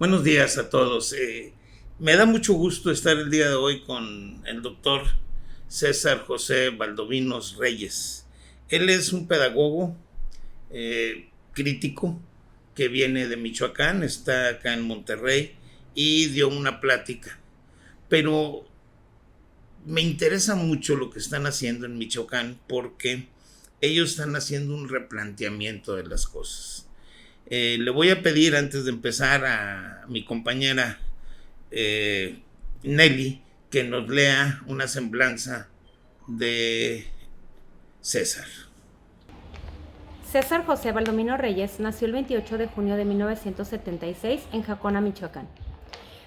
Buenos días a todos. Me da mucho gusto estar el día de hoy con el doctor César José Valdovinos Reyes. Él es un pedagogo crítico que viene de Michoacán, está acá en Monterrey y dio una plática. Pero me interesa mucho lo que están haciendo en Michoacán porque ellos están haciendo un replanteamiento de las cosas. Le voy a pedir antes de empezar a mi compañera Nelly que nos lea una semblanza de César. César José Valdovinos Reyes nació el 28 de junio de 1976 en Jacona, Michoacán.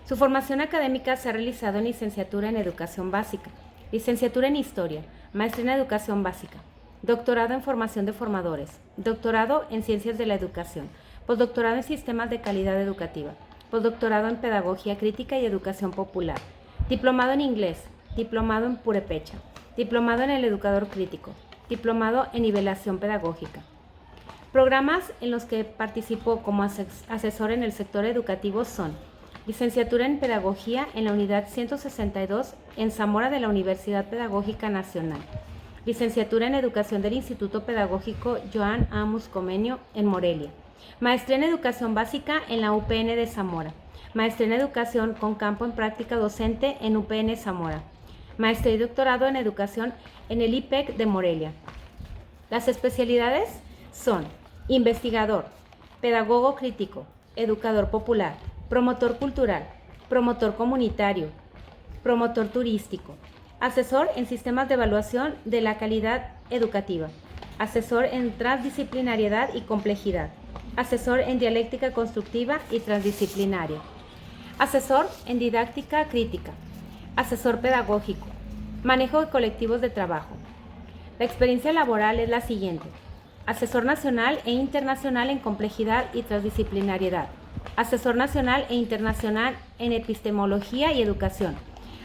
Su formación académica se ha realizado en licenciatura en Educación Básica, licenciatura en Historia, maestría en Educación Básica, doctorado en Formación de Formadores, doctorado en Ciencias de la Educación, postdoctorado en Sistemas de Calidad Educativa, postdoctorado en Pedagogía Crítica y Educación Popular, diplomado en Inglés, diplomado en Purépecha, diplomado en el Educador Crítico, diplomado en Nivelación Pedagógica. Programas en los que participó como asesor en el sector educativo son licenciatura en Pedagogía en la Unidad 162 en Zamora de la Universidad Pedagógica Nacional, licenciatura en Educación del Instituto Pedagógico Joan Amos Comenio en Morelia, maestría en Educación Básica en la UPN de Zamora, maestría en Educación con campo en práctica docente en UPN Zamora, maestría y doctorado en Educación en el IPEC de Morelia. Las especialidades son investigador, pedagogo crítico, educador popular, promotor cultural, promotor comunitario, promotor turístico, asesor en sistemas de evaluación de la calidad educativa, asesor en transdisciplinariedad y complejidad, asesor en dialéctica constructiva y transdisciplinaria, asesor en didáctica crítica, asesor pedagógico, manejo de colectivos de trabajo. La experiencia laboral es la siguiente: asesor nacional e internacional en complejidad y transdisciplinariedad, asesor nacional e internacional en epistemología y educación,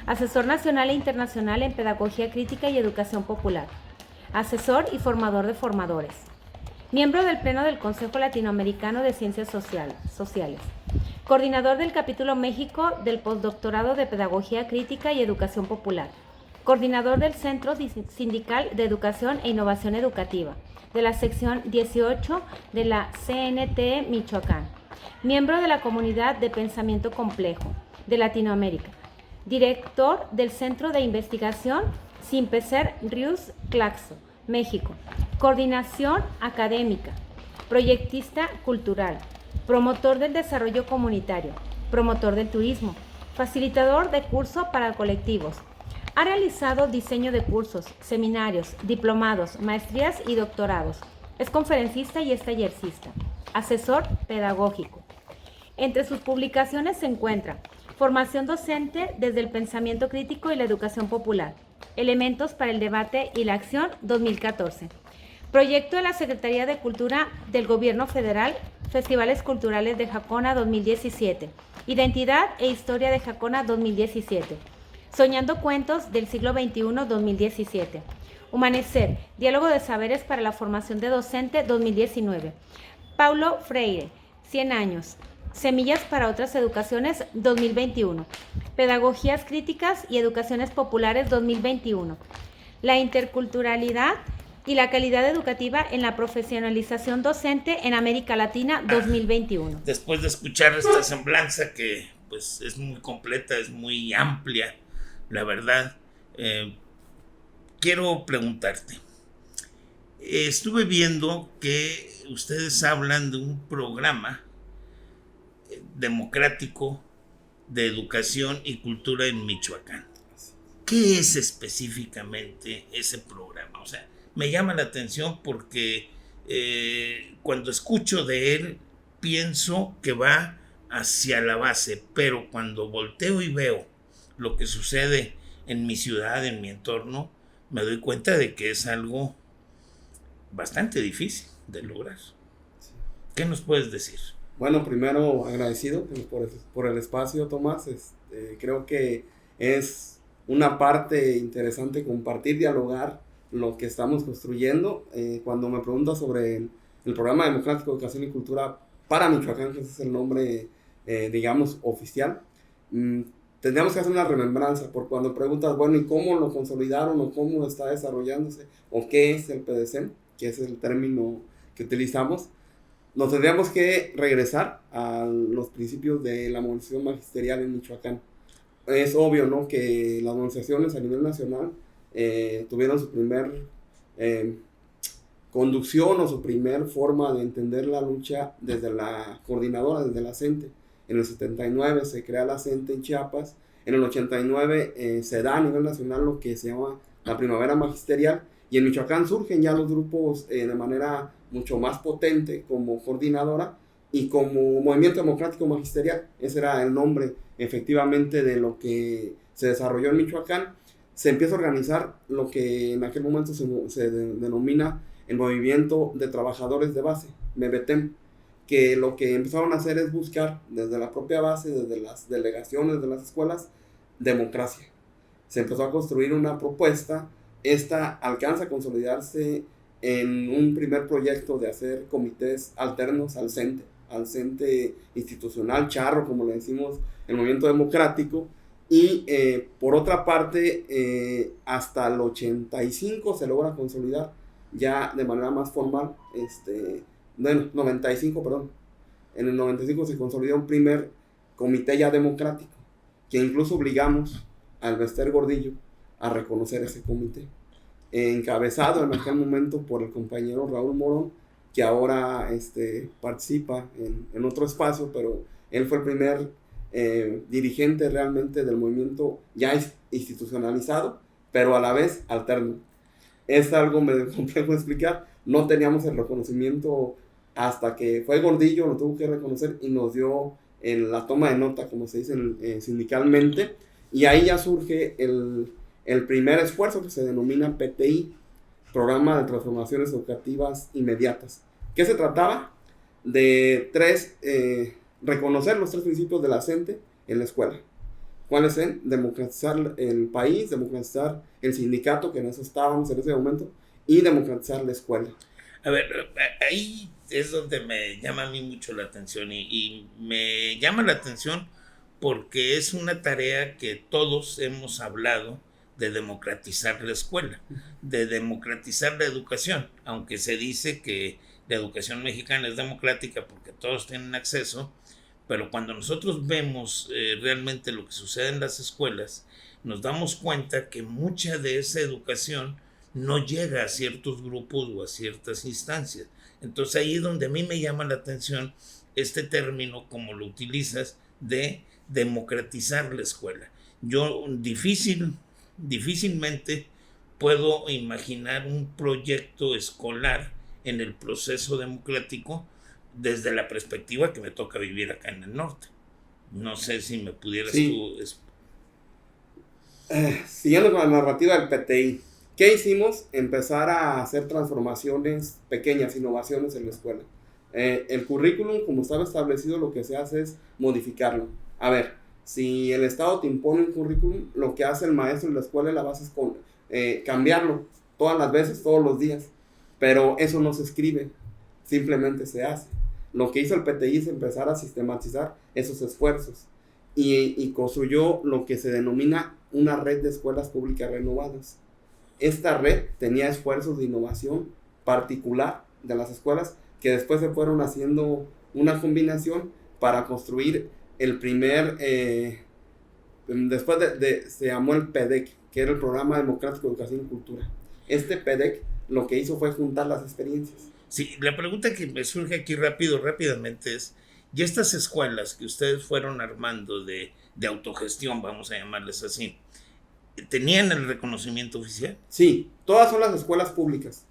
asesor nacional e internacional en pedagogía crítica y educación popular, asesor y formador de formadores, miembro del Pleno del Consejo Latinoamericano de Ciencias Sociales, coordinador del capítulo México del postdoctorado de Pedagogía Crítica y Educación Popular, coordinador del Centro Sindical de Educación e Innovación Educativa, de la sección 18 de la CNTE Michoacán, miembro de la Comunidad de Pensamiento Complejo de Latinoamérica, director del Centro de Investigación Simpeser Rius Claxo, México, coordinación académica, proyectista cultural, promotor del desarrollo comunitario, promotor del turismo, facilitador de curso para colectivos. Ha realizado diseño de cursos, seminarios, diplomados, maestrías y doctorados. Es conferencista y es tallercista. Asesor pedagógico. Entre sus publicaciones se encuentra Formación docente desde el pensamiento crítico y la educación popular, Elementos para el debate y la acción 2014. Proyecto de la Secretaría de Cultura del Gobierno Federal, Festivales Culturales de Jacona 2017. Identidad e Historia de Jacona 2017. Soñando Cuentos del siglo XXI 2017. Humanecer, Diálogo de Saberes para la Formación de Docente 2019. Paulo Freire, 100 años. Semillas para otras educaciones 2021. Pedagogías críticas y educaciones populares 2021. La interculturalidad y la calidad educativa en la profesionalización docente en América Latina 2021. Después de escuchar esta semblanza que pues es muy completa, es muy amplia, la verdad, quiero preguntarte. Estuve viendo que ustedes hablan de un programa democrático de educación y cultura en Michoacán. ¿Qué es específicamente ese programa? O sea, me llama la atención porque cuando escucho de él pienso que va hacia la base, pero cuando volteo y veo lo que sucede en mi ciudad, en mi entorno, me doy cuenta de que es algo bastante difícil de lograr. ¿Qué nos puedes decir? Bueno, primero agradecido por el espacio, Tomás. Creo que es una parte interesante compartir, dialogar lo que estamos construyendo. Cuando me preguntas sobre el programa democrático de educación y cultura para Michoacán, que ese es el nombre digamos, oficial. Tendríamos que hacer una remembranza por cuando preguntas, bueno, ¿y cómo lo consolidaron o cómo está desarrollándose o qué es el PDCM, que es el término que utilizamos? Nos tendríamos que regresar a los principios de la movilización magisterial en Michoacán. Es obvio, ¿no?, que las movilizaciones a nivel nacional tuvieron su primer conducción o su primer forma de entender la lucha desde la coordinadora, desde la CENTE. En el 79 se crea la CENTE en Chiapas. En el 89 se da a nivel nacional lo que se llama la Primavera Magisterial. Y en Michoacán surgen ya los grupos de manera mucho más potente como coordinadora y como Movimiento Democrático Magisterial. Ese era el nombre efectivamente de lo que se desarrolló en Michoacán. Se empieza a organizar lo que en aquel momento se denomina el Movimiento de Trabajadores de Base, MBTEM, que lo que empezaron a hacer es buscar desde la propia base, desde las delegaciones de las escuelas, democracia. Se empezó a construir una propuesta. Esta alcanza a consolidarse en un primer proyecto de hacer comités alternos al CENTE institucional, charro, como le decimos, el movimiento democrático. Y por otra parte, hasta el 85 se logra consolidar ya de manera más formal, 95, perdón. En el 95 se consolidó un primer comité ya democrático, que incluso obligamos al Bester Gordillo a reconocer ese comité, encabezado en aquel momento por el compañero Raúl Morón, que ahora participa en otro espacio, pero él fue el primer dirigente realmente del movimiento ya institucionalizado, pero a la vez alterno. Es algo medio complejo de explicar. No teníamos el reconocimiento hasta que fue Gordillo, lo tuvo que reconocer y nos dio la toma de nota, como se dice sindicalmente, y ahí ya surge el primer esfuerzo que se denomina PTI, Programa de Transformaciones Educativas Inmediatas. ¿Qué se trataba? De reconocer los 3 principios de la CENTE en la escuela. ¿Cuáles son? Democratizar el país, democratizar el sindicato, que en eso estábamos en ese momento, y democratizar la escuela. A ver, ahí es donde me llama a mí mucho la atención y me llama la atención porque es una tarea que todos hemos hablado de democratizar la escuela, de democratizar la educación, aunque se dice que la educación mexicana es democrática porque todos tienen acceso, pero cuando nosotros vemos realmente lo que sucede en las escuelas, nos damos cuenta que mucha de esa educación no llega a ciertos grupos o a ciertas instancias. Entonces ahí es donde a mí me llama la atención este término, como lo utilizas, de democratizar la escuela. Yo difícilmente puedo imaginar un proyecto escolar en el proceso democrático desde la perspectiva que me toca vivir acá en el norte. No sé si me pudieras tú... Siguiendo con la narrativa del PTI, ¿qué hicimos? Empezar a hacer transformaciones pequeñas, innovaciones en la escuela. El currículum, como estaba establecido, lo que se hace es modificarlo. A ver, si el Estado te impone un currículum, lo que hace el maestro en la escuela y la base es cambiarlo todas las veces, todos los días. Pero eso no se escribe, simplemente se hace. Lo que hizo el PTI es empezar a sistematizar esos esfuerzos y construyó lo que se denomina una red de escuelas públicas renovadas. Esta red tenía esfuerzos de innovación particular de las escuelas que después se fueron haciendo una combinación para construir el primer, después se llamó el PEDEC, que era el Programa Democrático de Educación y Cultura. Este PEDEC lo que hizo fue juntar las experiencias. Sí, la pregunta que me surge aquí rápidamente es, ¿y estas escuelas que ustedes fueron armando de autogestión, vamos a llamarles así, tenían el reconocimiento oficial? Sí, todas son las escuelas públicas.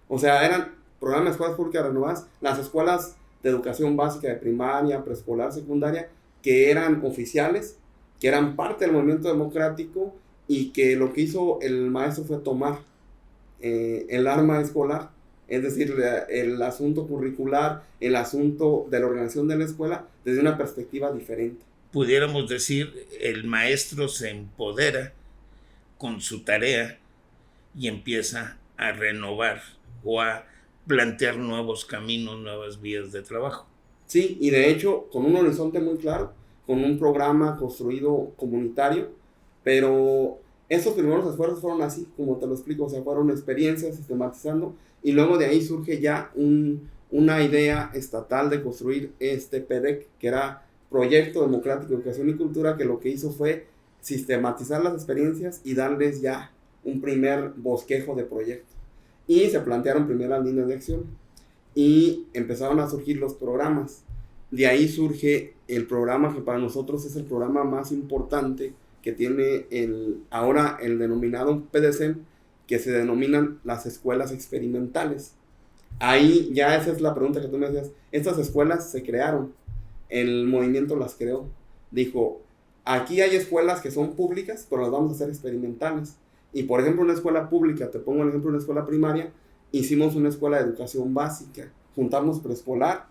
O sea, eran programas de escuelas públicas renovadas, las escuelas de educación básica de primaria, preescolar, secundaria, que eran oficiales, que eran parte del movimiento democrático y que lo que hizo el maestro fue tomar el arma escolar, es decir, el asunto curricular, el asunto de la organización de la escuela desde una perspectiva diferente. Pudiéramos decir, el maestro se empodera con su tarea y empieza a renovar o a plantear nuevos caminos, nuevas vías de trabajo. Sí, y de hecho con un horizonte muy claro, con un programa construido comunitario, pero esos primeros esfuerzos fueron así, como te lo explico, o sea, fueron experiencias sistematizando, y luego de ahí surge ya una idea estatal de construir este PEDEC, que era Proyecto Democrático de Educación y Cultura, que lo que hizo fue sistematizar las experiencias y darles ya un primer bosquejo de proyecto. Y se plantearon primeras líneas de acción y empezaron a surgir los programas. De ahí surge el programa que para nosotros es el programa más importante que tiene ahora el denominado PDCEM, que se denominan las escuelas experimentales. Ahí ya esa es la pregunta que tú me decías. Estas escuelas se crearon, el movimiento las creó. Dijo, aquí hay escuelas que son públicas, pero las vamos a hacer experimentales. Y por ejemplo, una escuela pública, te pongo el ejemplo de una escuela primaria, hicimos una escuela de educación básica. Juntamos preescolar,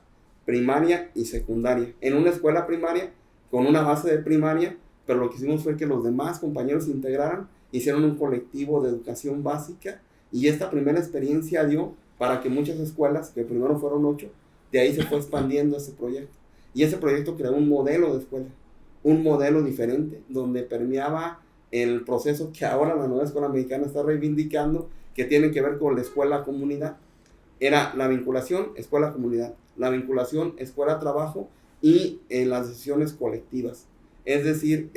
primaria y secundaria. En una escuela primaria, con una base de primaria, pero lo que hicimos fue que los demás compañeros se integraran, hicieron un colectivo de educación básica, y esta primera experiencia dio para que muchas escuelas, que primero fueron 8, de ahí se fue expandiendo ese proyecto. Y ese proyecto creó un modelo de escuela, un modelo diferente, donde permeaba el proceso que ahora la nueva escuela mexicana está reivindicando, que tiene que ver con la escuela-comunidad. Era la vinculación escuela-comunidad, la vinculación escuela-trabajo y las decisiones colectivas. Es decir,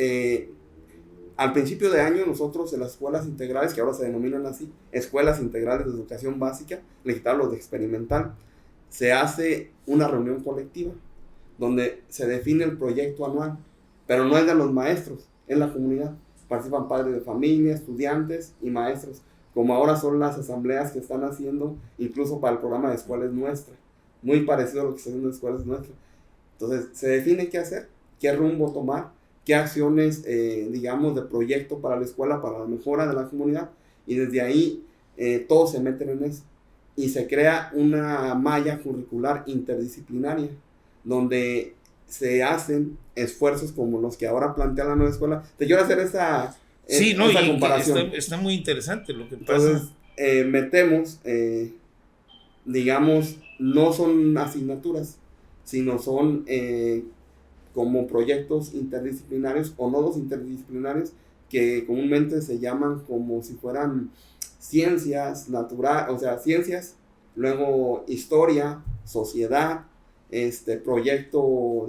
al principio de año nosotros en las escuelas integrales, que ahora se denominan así, escuelas integrales de educación básica, le quitaron los de experimental, se hace una reunión colectiva donde se define el proyecto anual, pero no es de los maestros, es la comunidad. Participan padres de familia, estudiantes y maestros, como ahora son las asambleas que están haciendo incluso para el programa de Escuelas Nuestra, muy parecido a lo que se hace en Escuelas Nuestra. Entonces se define qué hacer, qué rumbo tomar, qué acciones, digamos, de proyecto para la escuela, para la mejora de la comunidad, y desde ahí todos se meten en eso. Y se crea una malla curricular interdisciplinaria, donde se hacen esfuerzos como los que ahora plantea la nueva escuela. Te quiero hacer esa comparación. Está muy interesante lo que Entonces, pasa. metemos, digamos, no son asignaturas, sino son como proyectos interdisciplinarios o nodos interdisciplinarios que comúnmente se llaman como si fueran ciencias naturales, o sea, ciencias, luego historia, sociedad, proyecto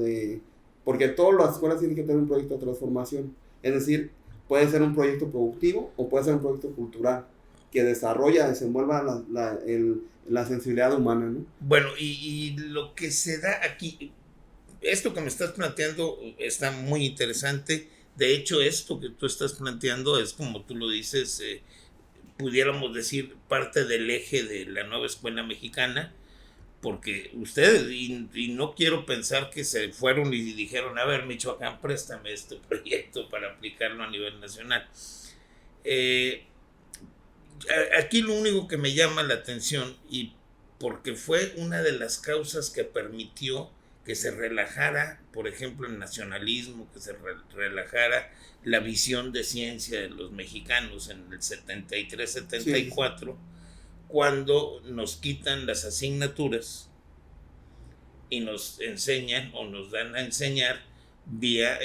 porque todas las escuelas tienen que tener un proyecto de transformación, es decir, puede ser un proyecto productivo o puede ser un proyecto cultural que desenvuelva la sensibilidad humana, ¿no? Bueno, y lo que se da aquí, esto que me estás planteando está muy interesante. De hecho, esto que tú estás planteando es, como tú lo dices, pudiéramos decir, parte del eje de la nueva escuela mexicana, porque ustedes, y no quiero pensar que se fueron y dijeron, a ver, Michoacán, préstame este proyecto para aplicarlo a nivel nacional. Aquí lo único que me llama la atención, y porque fue una de las causas que permitió que se relajara, por ejemplo, el nacionalismo, que se relajara la visión de ciencia de los mexicanos en el 73-74, sí, cuando nos quitan las asignaturas y nos enseñan o nos dan a enseñar vía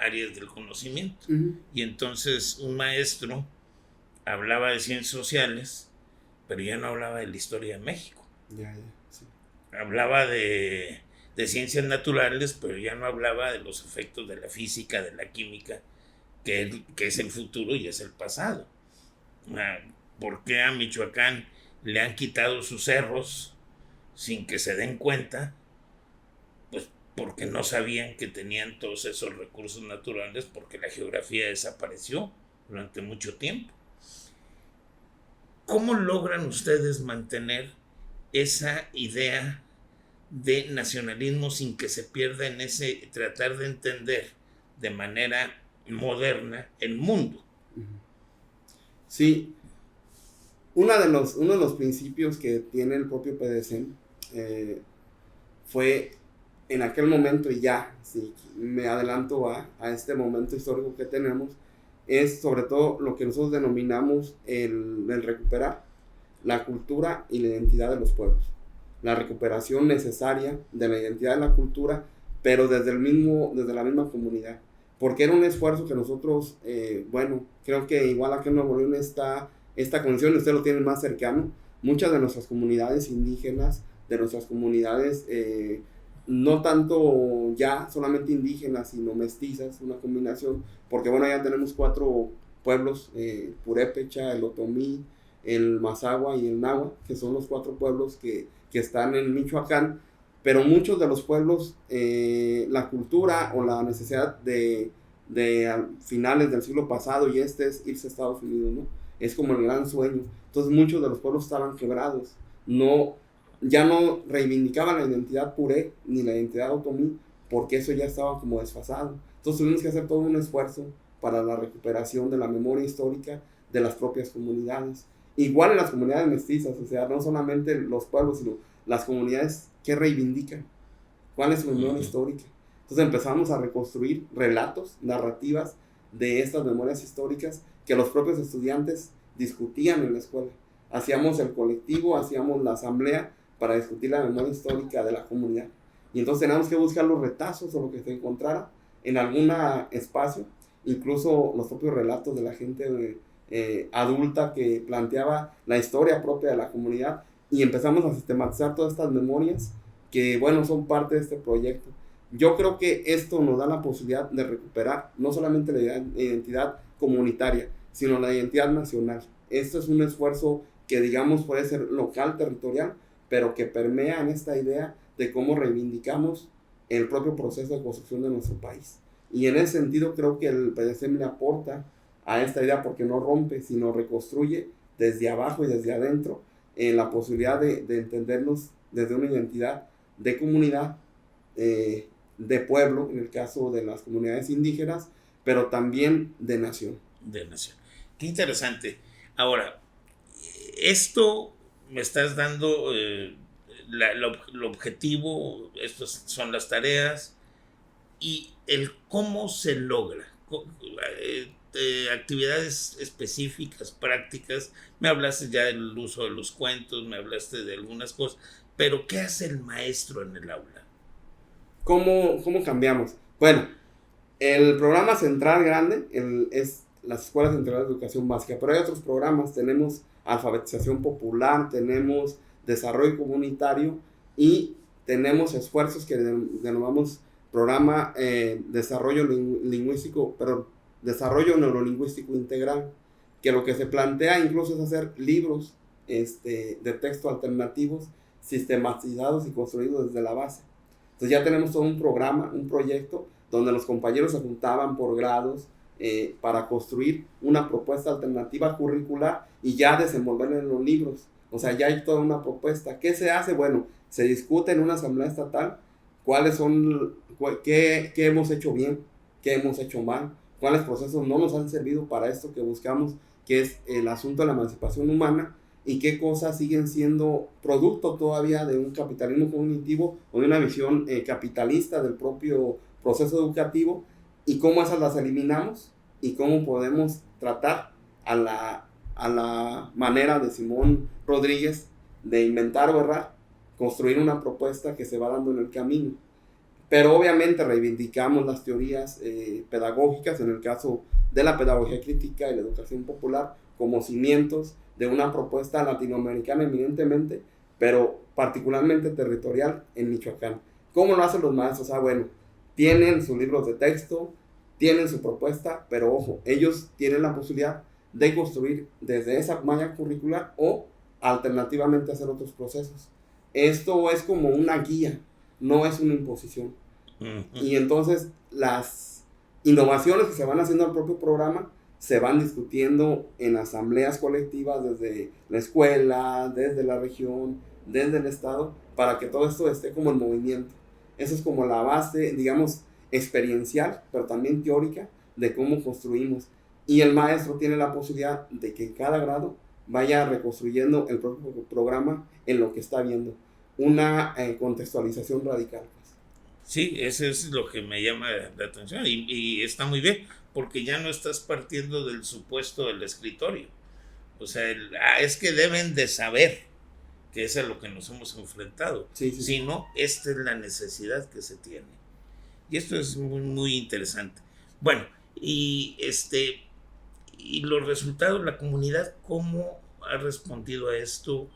áreas del conocimiento. Uh-huh. Y entonces un maestro hablaba de ciencias sociales, pero ya no hablaba de la historia de México. Sí. Hablaba de ciencias naturales, pero ya no hablaba de los efectos de la física, de la química, que es el futuro y es el pasado. ¿Por qué a Michoacán le han quitado sus cerros sin que se den cuenta? Pues porque no sabían que tenían todos esos recursos naturales, porque la geografía desapareció durante mucho tiempo. ¿Cómo logran ustedes mantener esa idea de nacionalismo sin que se pierda en ese tratar de entender de manera moderna el mundo? Sí, uno de los principios que tiene el propio PDCEM fue en aquel momento, y ya, si me adelanto a este momento histórico que tenemos, es sobre todo lo que nosotros denominamos el recuperar la cultura y la identidad de los pueblos. la recuperación necesaria de la identidad y la cultura, pero desde la misma comunidad. Porque era un esfuerzo que nosotros, creo que igual aquí en Nuevo León está esta condición, usted lo tiene más cercano, muchas de nuestras comunidades indígenas, de nuestras comunidades, no tanto ya solamente indígenas, sino mestizas, una combinación, porque bueno, ya tenemos 4 pueblos, Purépecha, el Otomí, el Mazahua y el Nahua, que son los 4 pueblos que están en Michoacán, pero muchos de los pueblos, la cultura o la necesidad de finales del siglo pasado y es irse a Estados Unidos, ¿no? Es como el gran sueño. Entonces muchos de los pueblos estaban quebrados, ya no reivindicaban la identidad puré ni la identidad otomí, porque eso ya estaba como desfasado. Entonces tuvimos que hacer todo un esfuerzo para la recuperación de la memoria histórica de las propias comunidades. Igual en las comunidades mestizas, o sea, no solamente los pueblos, sino las comunidades que reivindican, cuál es su memoria histórica. Entonces empezamos a reconstruir relatos, narrativas de estas memorias históricas que los propios estudiantes discutían en la escuela. Hacíamos el colectivo, hacíamos la asamblea para discutir la memoria histórica de la comunidad. Y entonces teníamos que buscar los retazos o lo que se encontrara en algún espacio, incluso los propios relatos de la gente adulta que planteaba la historia propia de la comunidad, y empezamos a sistematizar todas estas memorias que, bueno, son parte de este proyecto. Yo creo que esto nos da la posibilidad de recuperar no solamente la identidad comunitaria, sino la identidad nacional. Esto es un esfuerzo que, digamos, puede ser local, territorial, pero que permea en esta idea de cómo reivindicamos el propio proceso de construcción de nuestro país. Y en ese sentido creo que el PDCM le aporta a esta idea, porque no rompe, sino reconstruye desde abajo y desde adentro la posibilidad de entendernos desde una identidad de comunidad, de pueblo, en el caso de las comunidades indígenas, pero también de nación. De nación. Qué interesante. Ahora, esto me estás dando el objetivo, estas son las tareas y el cómo se logra. Actividades específicas, prácticas. Me hablaste ya del uso de los cuentos, me hablaste de algunas cosas, pero ¿qué hace el maestro en el aula? ¿Cómo cambiamos? Bueno, el programa central grande es las escuelas centrales de educación básica, pero hay otros programas. Tenemos alfabetización popular, tenemos desarrollo comunitario y tenemos esfuerzos que denominamos programa desarrollo lingüístico, pero desarrollo neurolingüístico integral, que lo que se plantea incluso es hacer libros de texto alternativos sistematizados y construidos desde la base. Entonces ya tenemos todo un programa, un proyecto donde los compañeros se juntaban por grados para construir una propuesta alternativa curricular y ya desenvolverla en los libros. O sea, ya hay toda una propuesta. ¿Qué se hace? Bueno, se discute en una asamblea estatal qué hemos hecho bien, qué hemos hecho mal, cuáles procesos no nos han servido para esto que buscamos, que es el asunto de la emancipación humana, y qué cosas siguen siendo producto todavía de un capitalismo cognitivo o de una visión capitalista del propio proceso educativo, y cómo esas las eliminamos y cómo podemos tratar a la manera de Simón Rodríguez de inventar o errar, construir una propuesta que se va dando en el camino. Pero obviamente reivindicamos las teorías pedagógicas, en el caso de la pedagogía crítica y la educación popular, como cimientos de una propuesta latinoamericana eminentemente, pero particularmente territorial en Michoacán. ¿Cómo lo hacen los maestros? Bueno, tienen sus libros de texto, tienen su propuesta, pero ojo, ellos tienen la posibilidad de construir desde esa malla curricular o alternativamente hacer otros procesos. Esto es como una guía, no es una imposición. Uh-huh. Y entonces las innovaciones que se van haciendo al propio programa se van discutiendo en asambleas colectivas desde la escuela, desde la región, desde el estado, para que todo esto esté como en movimiento. Eso es como la base, digamos, experiencial, pero también teórica, de cómo construimos. Y el maestro tiene la posibilidad de que en cada grado vaya reconstruyendo el propio programa en lo que está viendo. Una contextualización radical. Sí, eso es lo que me llama la atención y está muy bien, porque ya no estás partiendo del supuesto del escritorio. O sea, es que deben de saber. que es a lo que nos hemos enfrentado, Sí. sino esta es la necesidad que se tiene. Y esto es muy, muy interesante. Bueno, y los resultados, la comunidad, ¿cómo ha respondido a esto?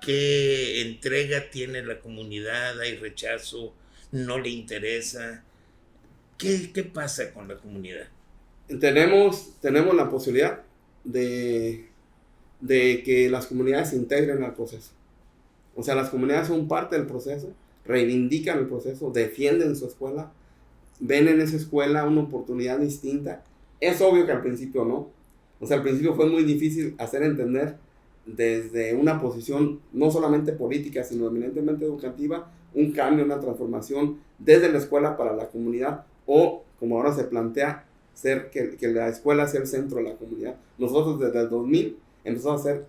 ¿Qué entrega tiene la comunidad? ¿Hay rechazo? ¿No le interesa? ¿Qué pasa con la comunidad? Tenemos la posibilidad de que las comunidades se integren al proceso. O sea, las comunidades son parte del proceso, reivindican el proceso, defienden su escuela, ven en esa escuela una oportunidad distinta. Es obvio que al principio no. O sea, al principio fue muy difícil hacer entender desde una posición no solamente política, sino eminentemente educativa, un cambio, una transformación desde la escuela para la comunidad, o como ahora se plantea, que la escuela sea el centro de la comunidad. Nosotros desde el 2000 empezamos a hacer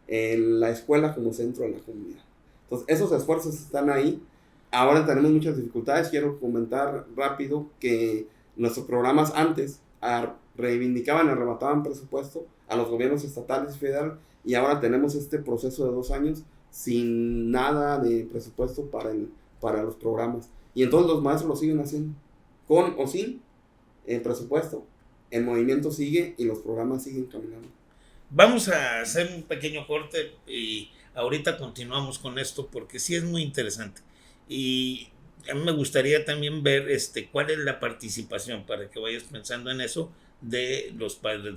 la escuela como centro de la comunidad. Entonces, esos esfuerzos están ahí. Ahora tenemos muchas dificultades. Quiero comentar rápido que nuestros programas antes reivindicaban y arrebataban presupuesto a los gobiernos estatales y federales, y ahora tenemos este proceso de 2 años sin nada de presupuesto para los programas. Y entonces los maestros lo siguen haciendo, con o sin presupuesto. El movimiento sigue y los programas siguen caminando. Vamos a hacer un pequeño corte y ahorita continuamos con esto porque sí es muy interesante. Y a mí me gustaría también ver cuál es la participación, para que vayas pensando en eso, de los padres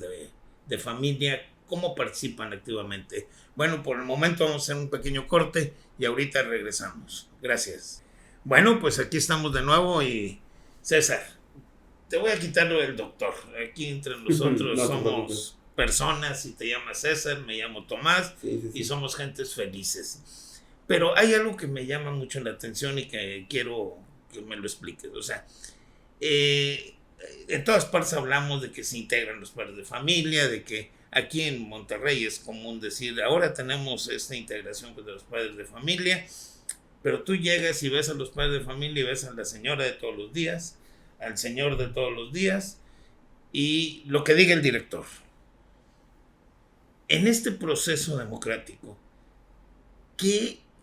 de familia, cómo participan activamente. Bueno, por el momento vamos a hacer un pequeño corte y ahorita regresamos. Gracias. Bueno, pues aquí estamos de nuevo y César, te voy a quitar lo del doctor. Aquí entre nosotros No, somos personas, y te llamas César, me llamo Tomás, sí. Y somos gentes felices. Pero hay algo que me llama mucho la atención y que quiero que me lo expliques. O sea, en todas partes hablamos de que se integran los padres de familia, de que aquí en Monterrey es común decir, ahora tenemos esta integración de los padres de familia, pero tú llegas y ves a los padres de familia y ves a la señora de todos los días, al señor de todos los días, y lo que diga el director. En este proceso democrático,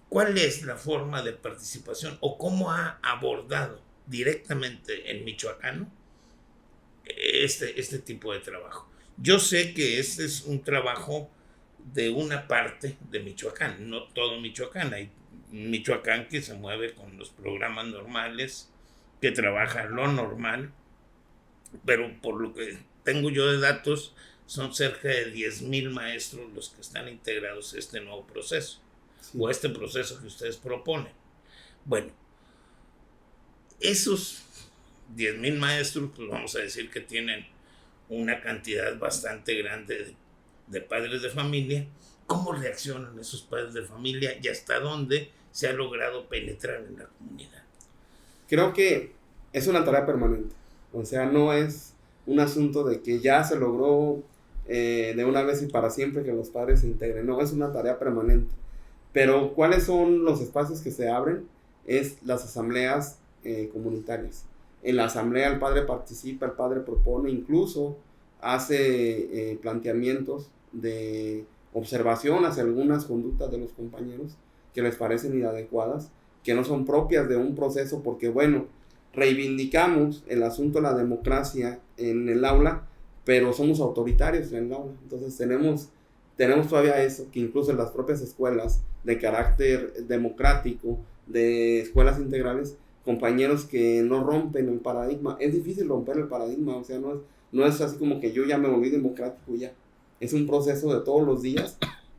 ¿cuál es la forma de participación o cómo ha abordado directamente el michoacano este tipo de trabajo? Yo sé que este es un trabajo de una parte de Michoacán, no todo Michoacán. Hay Michoacán que se mueve con los programas normales, que trabaja lo normal, pero por lo que tengo yo de datos, son cerca de 10,000 maestros los que están integrados a este nuevo proceso, sí, o este proceso que ustedes proponen. Bueno, esos 10,000 maestros, pues vamos a decir que tienen una cantidad bastante grande de padres de familia. ¿Cómo reaccionan esos padres de familia y hasta dónde se ha logrado penetrar en la comunidad? Creo que es una tarea permanente. O sea, no es un asunto de que ya se logró de una vez y para siempre que los padres se integren. No, es una tarea permanente. Pero ¿cuáles son los espacios que se abren? Es las asambleas comunitarias. En la asamblea el padre participa, el padre propone, incluso hace planteamientos de observación hacia algunas conductas de los compañeros que les parecen inadecuadas, que no son propias de un proceso, porque bueno, reivindicamos el asunto de la democracia en el aula, pero somos autoritarios en el aula. Entonces tenemos todavía eso, que incluso en las propias escuelas de carácter democrático, de escuelas integrales, compañeros que no rompen el paradigma. Es difícil romper el paradigma, o sea, no es así como que yo ya me volví democrático ya. Es un proceso de todos los días,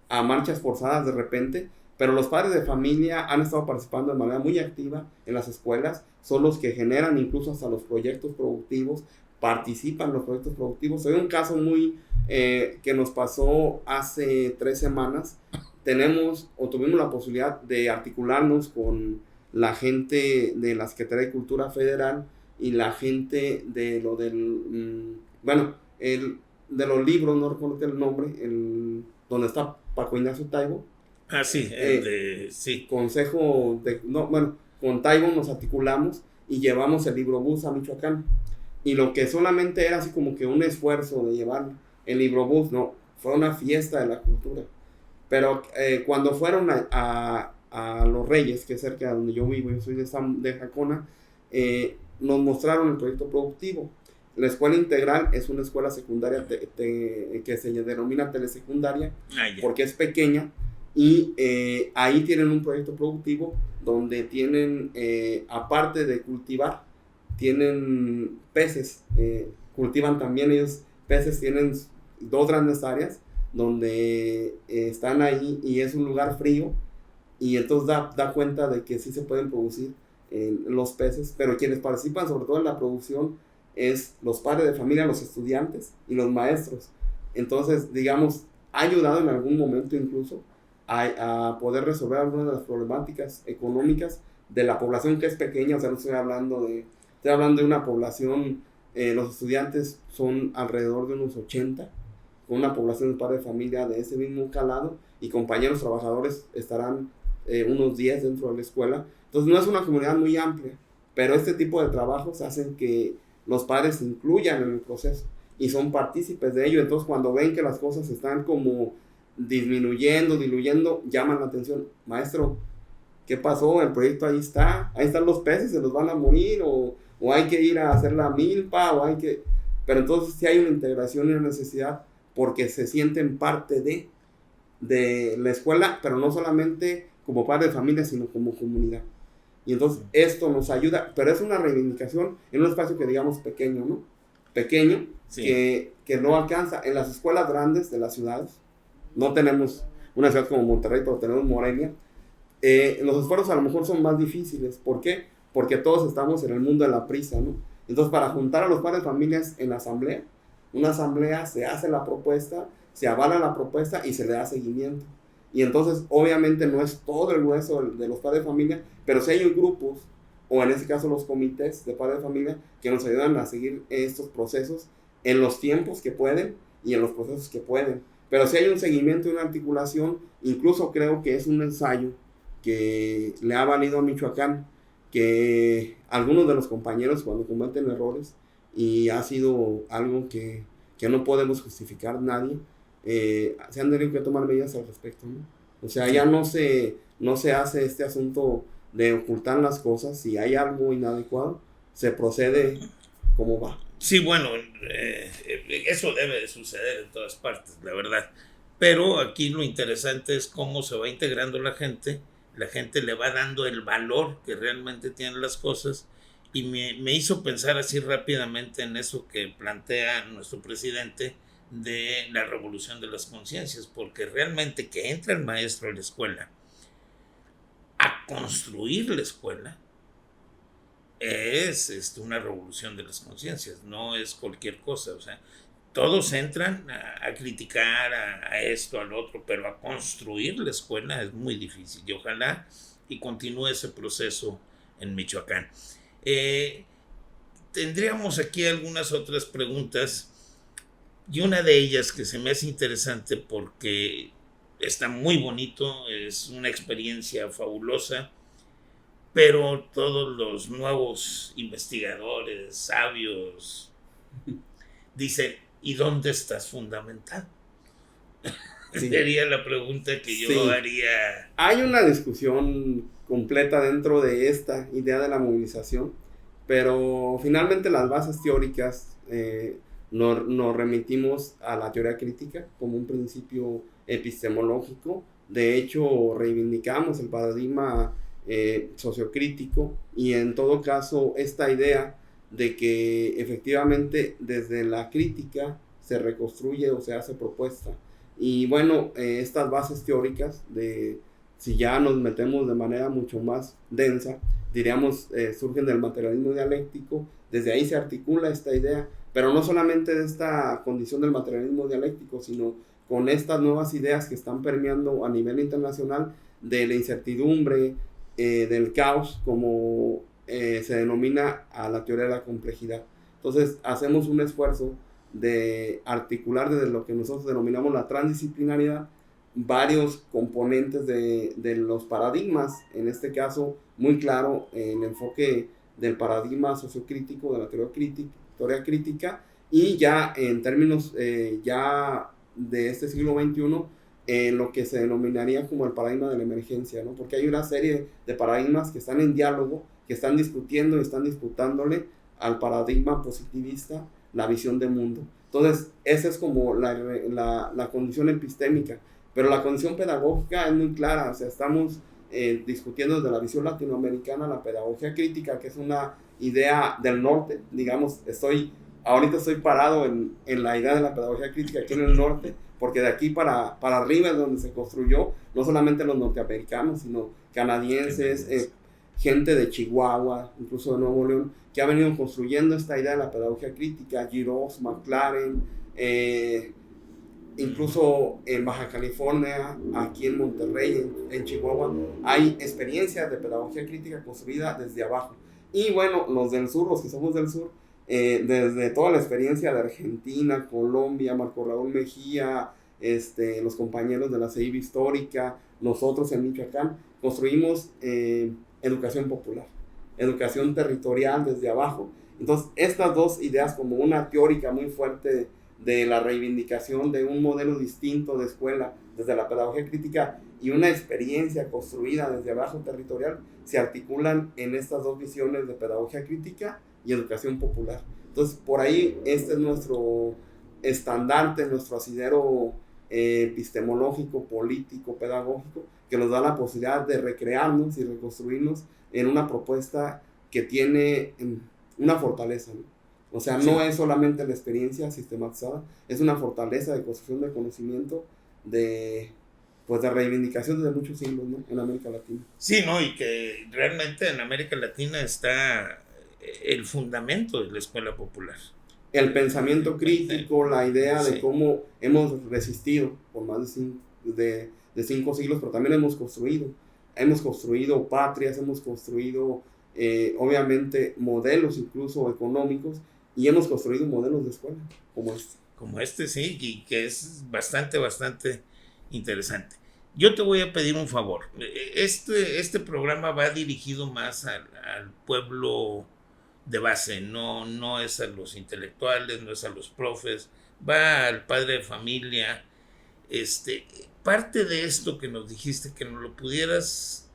a marchas forzadas de repente, pero los padres de familia han estado participando de manera muy activa en las escuelas, son los que generan incluso hasta los proyectos productivos, participan en los proyectos productivos. Hay un caso muy que nos pasó hace 3 semanas. Tuvimos la posibilidad de articularnos con la gente de la Secretaría de Cultura Federal y la gente de lo del, de los libros, no recuerdo el nombre, donde está Paco Ignacio Taibo. Ah, sí, sí. Consejo con Taibo nos articulamos y llevamos el librobús a Michoacán. Y lo que solamente era así como que un esfuerzo de llevar el librobús, no, fue una fiesta de la cultura. Pero cuando fueron a Los Reyes, que es cerca de donde yo vivo, yo soy de Jacona, nos mostraron el proyecto productivo. La escuela integral es una escuela secundaria que se denomina telesecundaria porque es pequeña, y ahí tienen un proyecto productivo donde tienen, aparte de cultivar, tienen peces, cultivan también ellos peces, tienen 2 grandes áreas donde están ahí, y es un lugar frío, y entonces da cuenta de que sí se pueden producir los peces, pero quienes participan sobre todo en la producción es los padres de familia, los estudiantes y los maestros. Entonces, digamos, ha ayudado en algún momento incluso a poder resolver algunas de las problemáticas económicas de la población, que es pequeña. O sea, no estoy hablando de una población, los estudiantes son alrededor de unos 80, con una población de padres de familia de ese mismo calado, y compañeros trabajadores estarán unos 10 dentro de la escuela. Entonces no es una comunidad muy amplia, pero este tipo de trabajos hacen que los padres se incluyan en el proceso y son partícipes de ello. Entonces cuando ven que las cosas están como disminuyendo, diluyendo, llaman la atención: maestro, ¿qué pasó? El proyecto ahí están los peces, se los van a morir, o hay que ir a hacer la milpa, pero entonces sí hay una integración y una necesidad, porque se sienten parte de la escuela, pero no solamente como padre de familia, sino como comunidad. Y entonces esto nos ayuda, pero es una reivindicación en un espacio que digamos pequeño, ¿no? Pequeño, sí. que no alcanza. En las escuelas grandes de las ciudades, no tenemos una ciudad como Monterrey, pero tenemos Morelia, los esfuerzos a lo mejor son más difíciles. ¿Por qué? Porque todos estamos en el mundo de la prisa, ¿no? Entonces, para juntar a los padres de familias en la asamblea, una asamblea, se hace la propuesta, se avala la propuesta y se le da seguimiento. Y entonces, obviamente, no es todo el grueso de los padres de familia, pero sí hay grupos, o en este caso los comités de padres de familia, que nos ayudan a seguir estos procesos en los tiempos que pueden y en los procesos que pueden. Pero sí hay un seguimiento y una articulación. Incluso creo que es un ensayo que le ha valido a Michoacán, que algunos de los compañeros, cuando cometen errores, y ha sido algo que no podemos justificar nadie, se han tenido que tomar medidas al respecto, ¿no? O sea, ya no se hace este asunto de ocultar las cosas. Si hay algo inadecuado, se procede como va. Sí, bueno, eso debe de suceder en todas partes, la verdad. Pero aquí lo interesante es cómo se va integrando la gente le va dando el valor que realmente tienen las cosas, y me hizo pensar así rápidamente en eso que plantea nuestro presidente de la revolución de las conciencias, porque realmente que entra el maestro a la escuela a construir la escuela es una revolución de las conciencias, no es cualquier cosa. O sea, todos entran a criticar a esto, al otro, pero a construir la escuela es muy difícil, y ojalá y continúe ese proceso en Michoacán. Tendríamos aquí algunas otras preguntas, y una de ellas que se me hace interesante porque está muy bonito, es una experiencia fabulosa, pero todos los nuevos investigadores, sabios, dicen: ¿y dónde estás fundamentado? Sí. Sería la pregunta que yo haría. Hay una discusión completa dentro de esta idea de la movilización, pero finalmente las bases teóricas nos remitimos a la teoría crítica como un principio epistemológico. De hecho, reivindicamos el paradigma sociocrítico, y en todo caso esta idea de que efectivamente desde la crítica se reconstruye o se hace propuesta. Y bueno, estas bases teóricas, si ya nos metemos de manera mucho más densa, diríamos, surgen del materialismo dialéctico. Desde ahí se articula esta idea, pero no solamente de esta condición del materialismo dialéctico, sino con estas nuevas ideas que están permeando a nivel internacional, de la incertidumbre, del caos, como se denomina a la teoría de la complejidad. Entonces hacemos un esfuerzo de articular desde lo que nosotros denominamos la transdisciplinaridad varios componentes de los paradigmas. En este caso, muy claro, el enfoque del paradigma sociocrítico, de la teoría crítica, y ya en términos ya de este siglo XXI, en lo que se denominaría como el paradigma de la emergencia, ¿no? Porque hay una serie de paradigmas que están en diálogo, que están discutiendo y están disputándole al paradigma positivista la visión de mundo. Entonces, esa es como la condición epistémica, pero la condición pedagógica es muy clara, o sea, estamos discutiendo desde la visión latinoamericana la pedagogía crítica, que es una idea del norte, digamos, ahorita estoy parado en la idea de la pedagogía crítica aquí en el norte, porque de aquí para arriba es donde se construyó, no solamente los norteamericanos, sino canadienses, gente de Chihuahua, incluso de Nuevo León, que ha venido construyendo esta idea de la pedagogía crítica, Giroux, McLaren, incluso en Baja California, aquí en Monterrey, en Chihuahua, hay experiencias de pedagogía crítica construida desde abajo. Y bueno, los del sur, los que somos del sur, desde toda la experiencia de Argentina, Colombia, Marco Raúl Mejía, los compañeros de la CEIB histórica, nosotros en Michoacán, construimos educación popular, educación territorial desde abajo. Entonces, estas dos ideas, como una teórica muy fuerte de la reivindicación de un modelo distinto de escuela desde la pedagogía crítica y una experiencia construida desde abajo territorial, se articulan en estas dos visiones de pedagogía crítica y educación popular. Entonces, por ahí este es nuestro estandarte, nuestro asidero epistemológico, político, pedagógico, que nos da la posibilidad de recrearnos y reconstruirnos en una propuesta que tiene una fortaleza, ¿no? O sea, no es solamente la experiencia sistematizada, es una fortaleza de construcción de conocimiento, de reivindicación desde muchos siglos, ¿no? En América Latina. Sí, ¿no? Y que realmente en América Latina está el fundamento de la escuela popular. El pensamiento crítico, la idea de cómo hemos resistido por más de 5 siglos, pero también hemos construido patrias, hemos construido obviamente modelos incluso económicos, y hemos construido modelos de escuela como este, sí, y que es bastante interesante. Yo te voy a pedir un favor. Este programa va dirigido más al pueblo de base, no es a los intelectuales, no es a los profes, va al padre de familia. Parte de esto que nos dijiste, que nos lo pudieras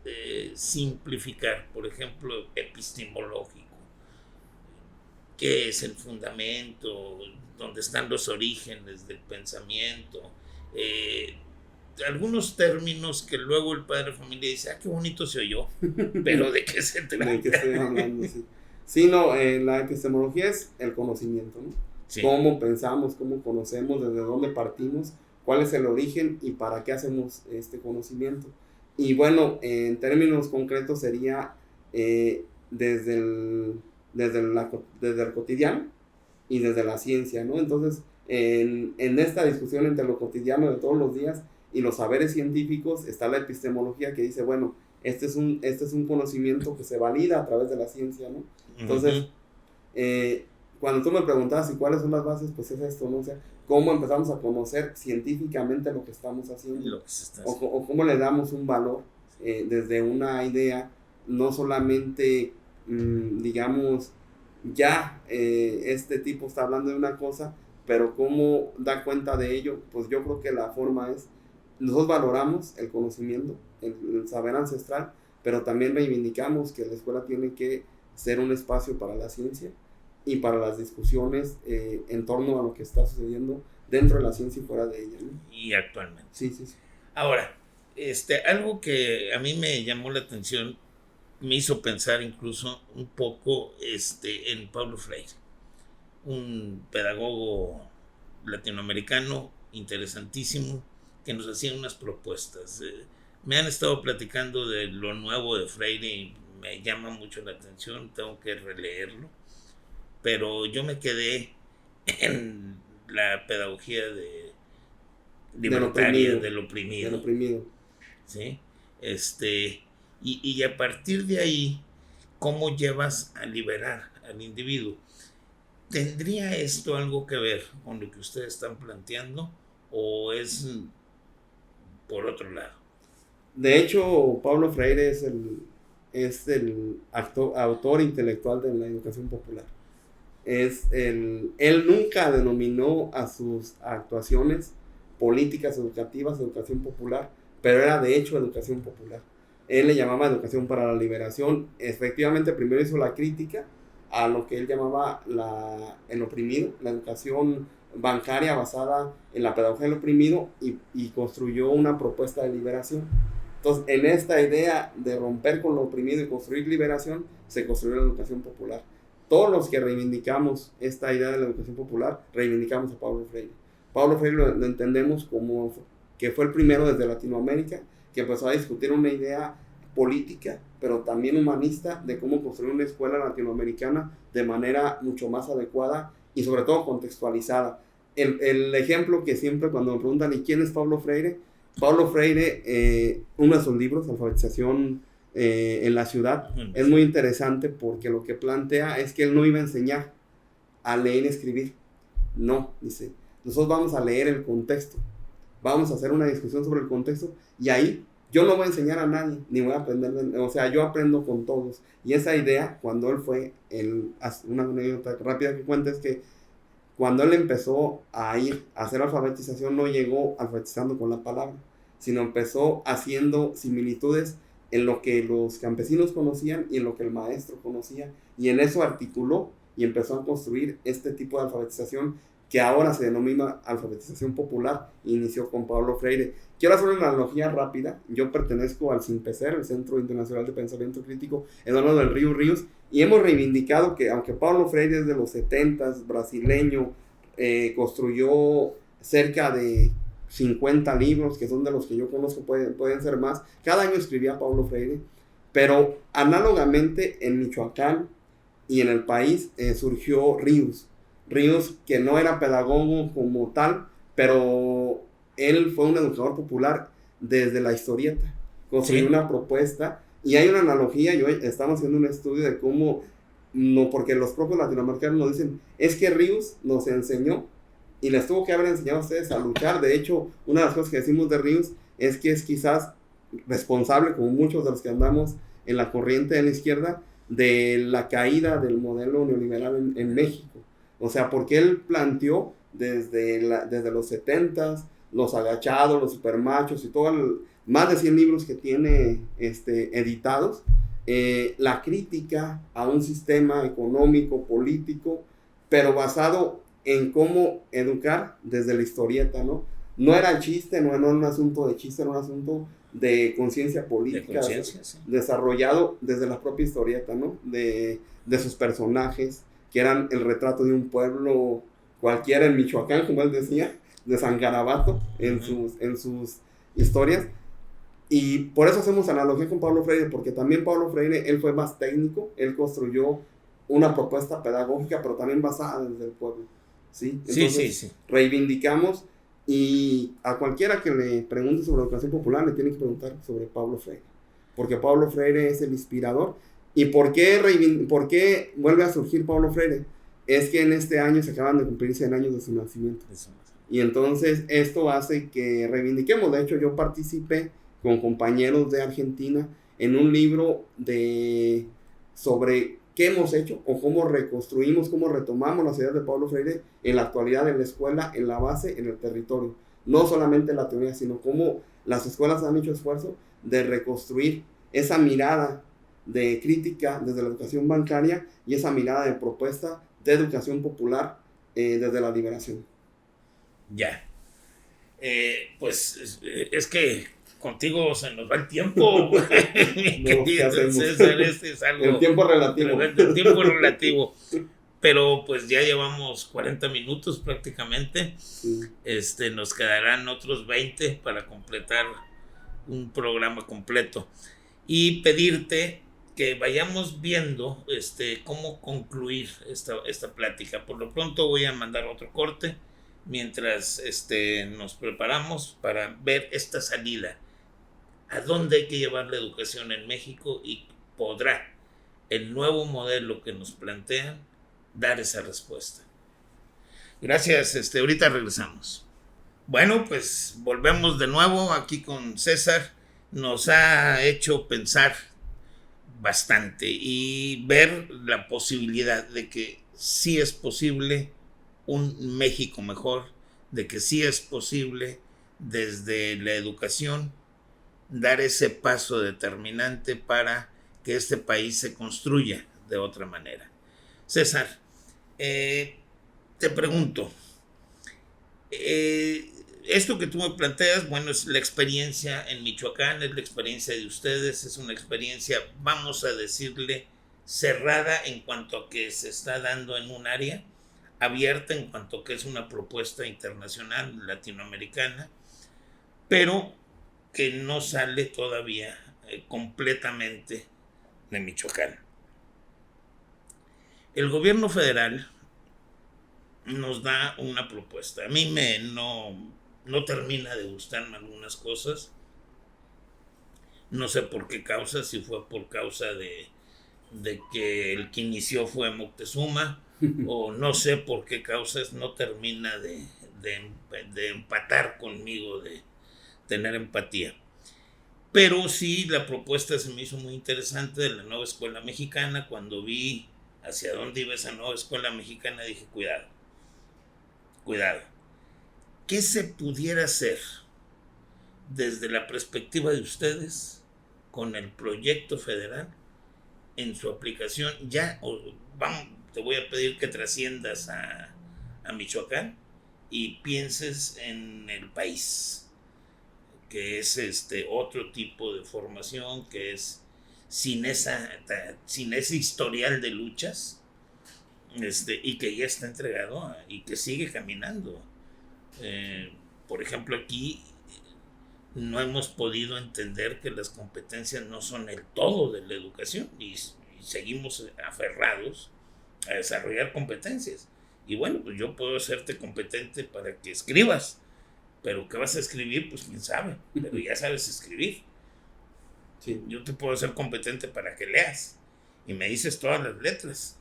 simplificar, por ejemplo, epistemológico. ¿Qué es el fundamento? ¿Dónde están los orígenes del pensamiento? Algunos términos que luego el padre de familia dice, qué bonito se oyó, pero ¿de qué se trata? ¿De qué estoy hablando? Sí. Sí, no, la epistemología es el conocimiento, ¿no? Sí. Cómo pensamos, cómo conocemos, desde dónde partimos, cuál es el origen y para qué hacemos este conocimiento. Y bueno, en términos concretos sería desde el cotidiano y desde la ciencia, ¿no? Entonces, en esta discusión entre lo cotidiano de todos los días y los saberes científicos está la epistemología, que dice, bueno, este es un conocimiento que se valida a través de la ciencia, ¿no? Entonces, cuando tú me preguntabas cuáles son las bases, pues es esto, ¿no? O sea, cómo empezamos a conocer científicamente lo que estamos haciendo, o cómo le damos un valor desde una idea, no solamente digamos, este tipo está hablando de una cosa, pero cómo da cuenta de ello. Pues yo creo que la forma es, nosotros valoramos el conocimiento, el saber ancestral, pero también reivindicamos que la escuela tiene que ser un espacio para la ciencia y para las discusiones en torno a lo que está sucediendo dentro de la ciencia y fuera de ella, ¿no? Y actualmente. Sí. Ahora, algo que a mí me llamó la atención, me hizo pensar incluso un poco en Paulo Freire, un pedagogo latinoamericano interesantísimo que nos hacía unas propuestas. Me han estado platicando de lo nuevo de Freire y me llama mucho la atención, tengo que releerlo, pero yo me quedé en la pedagogía libertaria del oprimido. ¿Sí? Y a partir de ahí, ¿cómo llevas a liberar al individuo? ¿Tendría esto algo que ver con lo que ustedes están planteando o es por otro lado? De hecho, Paulo Freire es el autor intelectual de la educación popular. Él nunca denominó a sus actuaciones políticas educativas, educación popular, pero era de hecho educación popular. Él le llamaba educación para la liberación. Efectivamente, primero hizo la crítica a lo que él llamaba el oprimido, la educación bancaria basada en la pedagogía del oprimido, y construyó una propuesta de liberación. Entonces, en esta idea de romper con lo oprimido y construir liberación, se construyó la educación popular. Todos los que reivindicamos esta idea de la educación popular, reivindicamos a Pablo Freire. Pablo Freire lo entendemos como que fue el primero desde Latinoamérica que empezó a discutir una idea política, pero también humanista, de cómo construir una escuela latinoamericana de manera mucho más adecuada y sobre todo contextualizada. El ejemplo que siempre cuando me preguntan, ¿y quién es Pablo Freire? Pablo Freire, uno de sus libros, Alfabetización en la ciudad, es muy interesante porque lo que plantea es que él no iba a enseñar a leer y escribir. No, dice, nosotros vamos a leer el contexto, vamos a hacer una discusión sobre el contexto, y ahí yo no voy a enseñar a nadie, ni voy a aprender, o sea, yo aprendo con todos. Y esa idea, cuando él fue, una anécdota rápida que cuenta es que cuando él empezó a ir a hacer alfabetización, no llegó alfabetizando con la palabra, sino empezó haciendo similitudes en lo que los campesinos conocían y en lo que el maestro conocía, y en eso articuló y empezó a construir este tipo de alfabetización que ahora se denomina alfabetización popular. Inició con Pablo Freire. Quiero hacer una analogía rápida. Yo pertenezco al CIMPECER, el Centro Internacional de Pensamiento Crítico, Eduardo del Ríos, y hemos reivindicado que aunque Pablo Freire es de los 70s, brasileño, construyó cerca de 50 libros, que son de los que yo conozco, pueden ser más. Cada año escribía Pablo Freire, pero análogamente en Michoacán y en el país surgió Ríos, que no era pedagogo como tal, pero él fue un educador popular desde la historieta, construyó una propuesta, y hay una analogía. Estamos haciendo un estudio de cómo, no, porque los propios latinoamericanos nos dicen, es que Ríos nos enseñó, y les tuvo que haber enseñado a ustedes a luchar. De hecho, una de las cosas que decimos de Ríos es que es quizás responsable, como muchos de los que andamos en la corriente de la izquierda, de la caída del modelo neoliberal en México. O sea, porque él planteó desde los 70s, los agachados, los supermachos y todo, más de 100 libros que tiene editados, la crítica a un sistema económico, político, pero basado en cómo educar desde la historieta, ¿no? No era chiste, no era un asunto de chiste, era un asunto de conciencia política, sí, desarrollado desde la propia historieta, ¿no? De sus personajes, que eran el retrato de un pueblo cualquiera en Michoacán, como él decía, de San Garabato, en sus historias. Y por eso hacemos analogía con Pablo Freire, porque también Pablo Freire, él fue más técnico, él construyó una propuesta pedagógica, pero también basada desde el pueblo, ¿sí? Entonces, sí. Reivindicamos, y a cualquiera que le pregunte sobre educación popular le tiene que preguntar sobre Pablo Freire, porque Pablo Freire es el inspirador. ¿Y por qué vuelve a surgir Pablo Freire? Es que en este año se acaban de cumplir 100 años de su nacimiento. Y entonces esto hace que reivindiquemos. De hecho, yo participé con compañeros de Argentina en un libro sobre qué hemos hecho o cómo reconstruimos, cómo retomamos las ideas de Pablo Freire en la actualidad, en la escuela, en la base, en el territorio. No solamente en la teoría, sino cómo las escuelas han hecho esfuerzo de reconstruir esa mirada de crítica desde la educación bancaria y esa mirada de propuesta de educación popular desde la liberación. Ya. Pues es que contigo se nos va el tiempo. César, es algo, el tiempo relativo. El tiempo relativo. Pero pues ya llevamos 40 minutos prácticamente. Sí. Nos quedarán otros 20 para completar un programa completo. Y pedirte que vayamos viendo cómo concluir esta plática. Por lo pronto voy a mandar otro corte mientras nos preparamos para ver esta salida. ¿A dónde hay que llevar la educación en México? Y podrá el nuevo modelo que nos plantean dar esa respuesta. Gracias, ahorita regresamos. Bueno, pues volvemos de nuevo aquí con César. Nos ha hecho pensar bastante y ver la posibilidad de que sí es posible un México mejor, de que sí es posible desde la educación, dar ese paso determinante para que este país se construya de otra manera. César, te pregunto, esto que tú me planteas, bueno, es la experiencia en Michoacán, es la experiencia de ustedes, es una experiencia, vamos a decirle, cerrada en cuanto a que se está dando en un área, abierta en cuanto a que es una propuesta internacional latinoamericana, pero que no sale todavía completamente de Michoacán. El gobierno federal nos da una propuesta. A mí no termina de gustarme algunas cosas. No sé por qué causa, si fue por causa de que el que inició fue Moctezuma, o no sé por qué causas, no termina de empatar conmigo, de tener empatía. Pero sí, la propuesta se me hizo muy interesante de la nueva escuela mexicana. Cuando vi hacia dónde iba esa nueva escuela mexicana, dije, cuidado. ¿Qué se pudiera hacer desde la perspectiva de ustedes con el proyecto federal en su aplicación? Te voy a pedir que trasciendas a Michoacán y pienses en el país, que es otro tipo de formación, que es sin ese historial de luchas, y que ya está entregado y que sigue caminando. Por ejemplo, aquí no hemos podido entender que las competencias no son el todo de la educación y seguimos aferrados a desarrollar competencias. Y bueno, pues yo puedo hacerte competente para que escribas, pero ¿qué vas a escribir? Pues quién sabe, pero ya sabes escribir. Sí. Yo te puedo hacer competente para que leas y me dices todas las letras,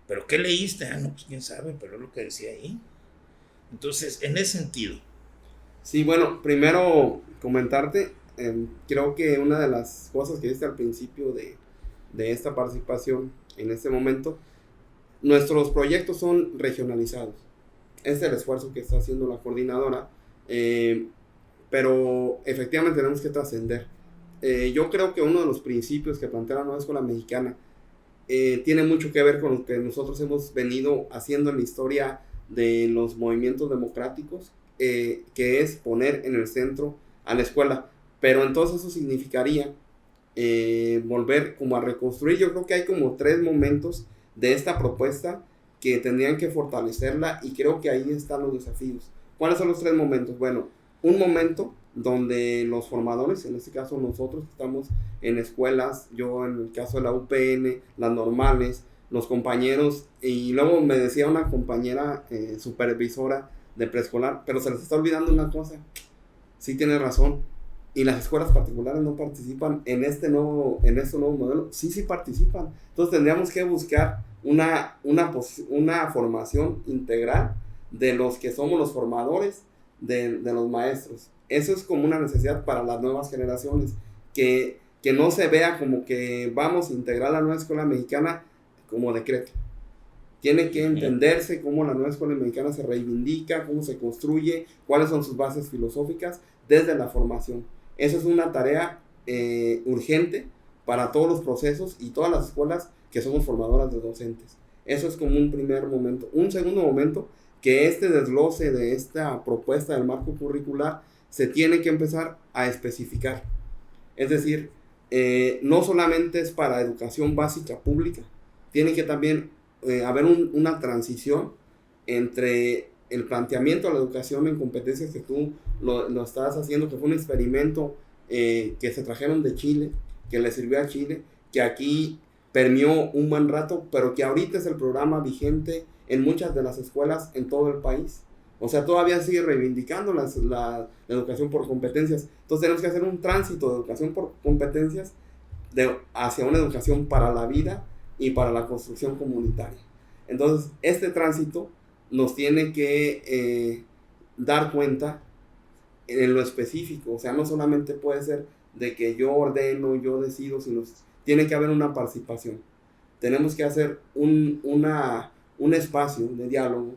pero ¿qué leíste? No, pues quién sabe, pero es lo que decía ahí. Entonces, en ese sentido. Sí, bueno, primero comentarte, creo que una de las cosas que viste al principio de esta participación en este momento, nuestros proyectos son regionalizados. Es el esfuerzo que está haciendo la coordinadora, pero efectivamente tenemos que trascender. Yo creo que uno de los principios que plantea la nueva escuela mexicana tiene mucho que ver con lo que nosotros hemos venido haciendo en la historia de los movimientos democráticos, que es poner en el centro a la escuela. Pero entonces eso significaría volver como a reconstruir. Yo creo que hay como 3 momentos de esta propuesta que tendrían que fortalecerla, y creo que ahí están los desafíos. ¿Cuáles son los 3 momentos? Bueno, un momento donde los formadores, en este caso nosotros que estamos en escuelas, yo en el caso de la UPN, las normales, los compañeros, y luego me decía una compañera supervisora de preescolar, pero se les está olvidando una cosa, sí tiene razón, y las escuelas particulares no participan en este nuevo modelo. Sí participan. Entonces tendríamos que buscar una formación integral de los que somos los formadores de los maestros. Eso es como una necesidad para las nuevas generaciones, que no se vea como que vamos a integrar la nueva escuela mexicana como decreto. Tiene que entenderse cómo la nueva escuela mexicana se reivindica, cómo se construye, cuáles son sus bases filosóficas desde la formación. Eso es una tarea urgente para todos los procesos y todas las escuelas que somos formadoras de docentes. Eso es como un primer momento. Un segundo momento, que este desglose de esta propuesta del marco curricular se tiene que empezar a especificar. Es decir, no solamente es para educación básica pública, tiene que también haber una transición entre el planteamiento de la educación en competencias, que tú lo estás haciendo, que fue un experimento que se trajeron de Chile, que le sirvió a Chile, que aquí permeó un buen rato, pero que ahorita es el programa vigente en muchas de las escuelas en todo el país. O sea, todavía sigue reivindicando la educación por competencias. Entonces tenemos que hacer un tránsito de educación por competencias hacia una educación para la vida y para la construcción comunitaria. Entonces, este tránsito nos tiene que dar cuenta en lo específico. O sea, no solamente puede ser de que yo ordeno, yo decido, sino tiene que haber una participación. Tenemos que hacer un espacio de diálogo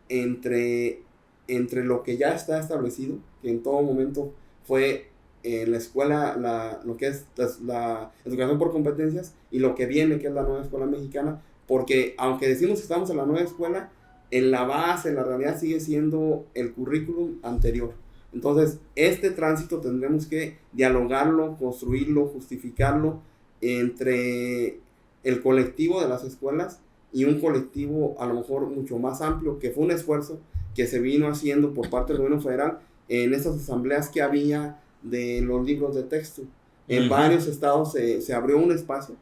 entre entre lo que ya está establecido, que en todo momento fue la escuela, lo que es la educación por competencias, y lo que viene, que es la nueva escuela mexicana, porque aunque decimos que estamos en la nueva escuela, en la base, en la realidad sigue siendo el currículum anterior. Entonces, este tránsito tendremos que dialogarlo, construirlo, justificarlo entre el colectivo de las escuelas y un colectivo a lo mejor mucho más amplio, que fue un esfuerzo que se vino haciendo por parte del gobierno federal en estas asambleas que había de los libros de texto. En varios estados se abrió un espacio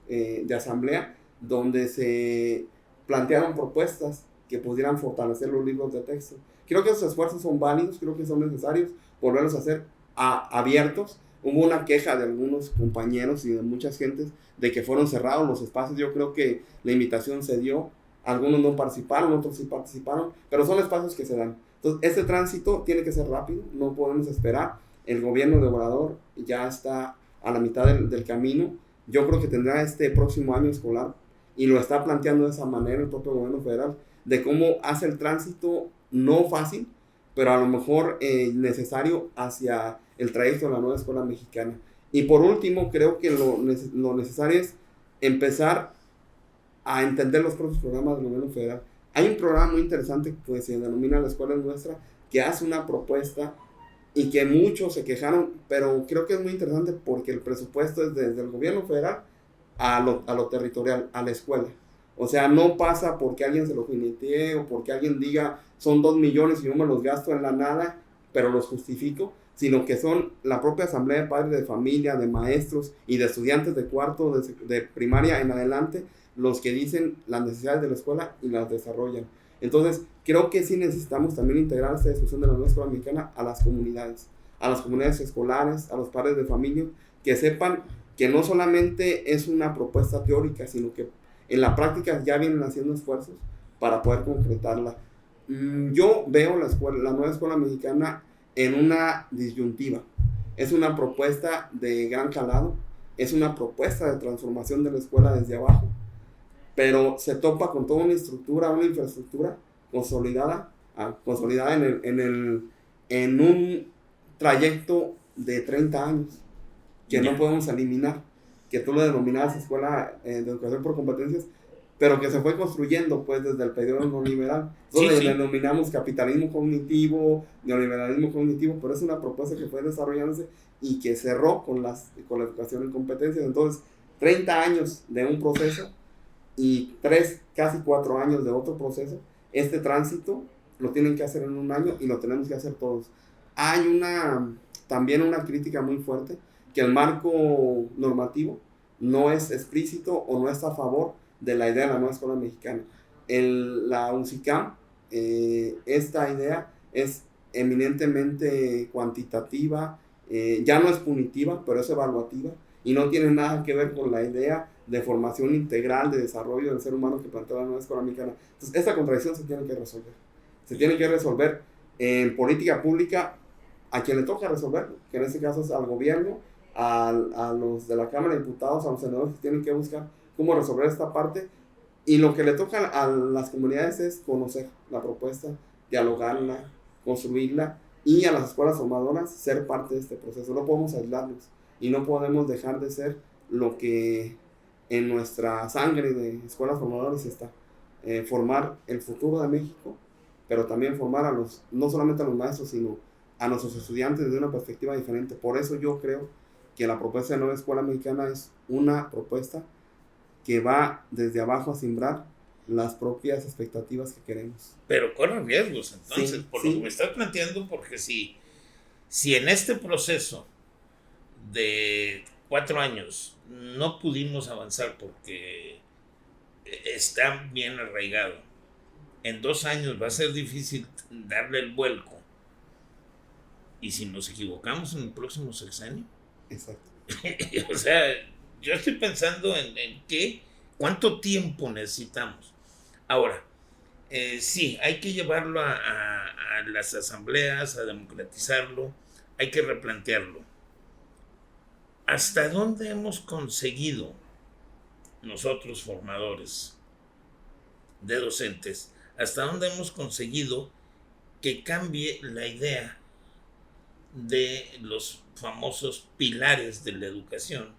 de asamblea donde se plantearon propuestas que pudieran fortalecer los libros de texto. Creo que esos esfuerzos son válidos, creo que son necesarios volverlos a hacer abiertos. Hubo una queja de algunos compañeros y de muchas gentes de que fueron cerrados los espacios. Yo creo que la invitación se dio, algunos no participaron, otros sí participaron, pero son espacios que se dan. Entonces, este tránsito tiene que ser rápido, no podemos esperar. El gobierno de Obrador ya está a la mitad del camino. Yo creo que tendrá este próximo año escolar, y lo está planteando de esa manera el propio gobierno federal, de cómo hace el tránsito no fácil, pero a lo mejor necesario hacia el trayecto de la nueva escuela mexicana. Y por último, creo que lo necesario es empezar a entender los propios programas del gobierno federal. Hay un programa muy interesante que se denomina La Escuela es Nuestra, que hace una propuesta y que muchos se quejaron, pero creo que es muy interesante porque el presupuesto es desde el gobierno federal a lo territorial, a la escuela. O sea, no pasa porque alguien se lo jinetee o porque alguien diga son 2 millones y yo me los gasto en la nada, pero los justifico, sino que son la propia asamblea de padres de familia, de maestros y de estudiantes de cuarto, de primaria en adelante, los que dicen las necesidades de la escuela y las desarrollan. Entonces, creo que sí necesitamos también integrar esta discusión de la nueva escuela mexicana a las comunidades escolares, a los padres de familia, que sepan que no solamente es una propuesta teórica, sino que en la práctica ya vienen haciendo esfuerzos para poder concretarla. Yo veo la nueva escuela mexicana en una disyuntiva. Es una propuesta de gran calado, es una propuesta de transformación de la escuela desde abajo, pero se topa con toda una estructura, una infraestructura consolidada en un trayecto de 30 años que no podemos eliminar, que tú lo denominabas escuela de educación por competencias, pero que se fue construyendo pues desde el periodo neoliberal. Entonces le denominamos capitalismo cognitivo, neoliberalismo cognitivo, pero es una propuesta que fue desarrollándose y que cerró con la educación en competencias. Entonces, 30 años de un proceso y casi 4 años de otro proceso. Este tránsito lo tienen que hacer en un año y lo tenemos que hacer todos. Hay también una crítica muy fuerte, que el marco normativo no es explícito o no está a favor de la idea de la nueva escuela mexicana. La UNCICAM, esta idea es eminentemente cuantitativa, ya no es punitiva, pero es evaluativa, y no tiene nada que ver con la idea de formación integral, de desarrollo del ser humano que plantea la nueva escuela mexicana. Entonces, esta contradicción se tiene que resolver. Se tiene que resolver en política pública a quien le toca resolverlo, que en este caso es al gobierno, a los de la Cámara de Diputados, a los senadores, que tienen que buscar cómo resolver esta parte, y lo que le toca a las comunidades es conocer la propuesta, dialogarla, construirla, y a las escuelas formadoras ser parte de este proceso. No podemos aislarnos y no podemos dejar de ser lo que en nuestra sangre de escuelas formadoras está, formar el futuro de México, pero también formar no solamente a los maestros, sino a nuestros estudiantes desde una perspectiva diferente. Por eso yo creo que la propuesta de nueva escuela mexicana es una propuesta que va desde abajo a simbrar las propias expectativas que queremos. Pero corre riesgos, entonces, lo que me estás planteando, porque si en este proceso de 4 años no pudimos avanzar porque está bien arraigado, en 2 años va a ser difícil darle el vuelco. ¿Y si nos equivocamos en el próximo sexenio? Exacto. O sea, yo estoy pensando en cuánto tiempo necesitamos. Ahora, sí, hay que llevarlo a las asambleas, a democratizarlo, hay que replantearlo. ¿Hasta dónde hemos conseguido nosotros, formadores de docentes, hasta dónde hemos conseguido que cambie la idea de los famosos pilares de la educación,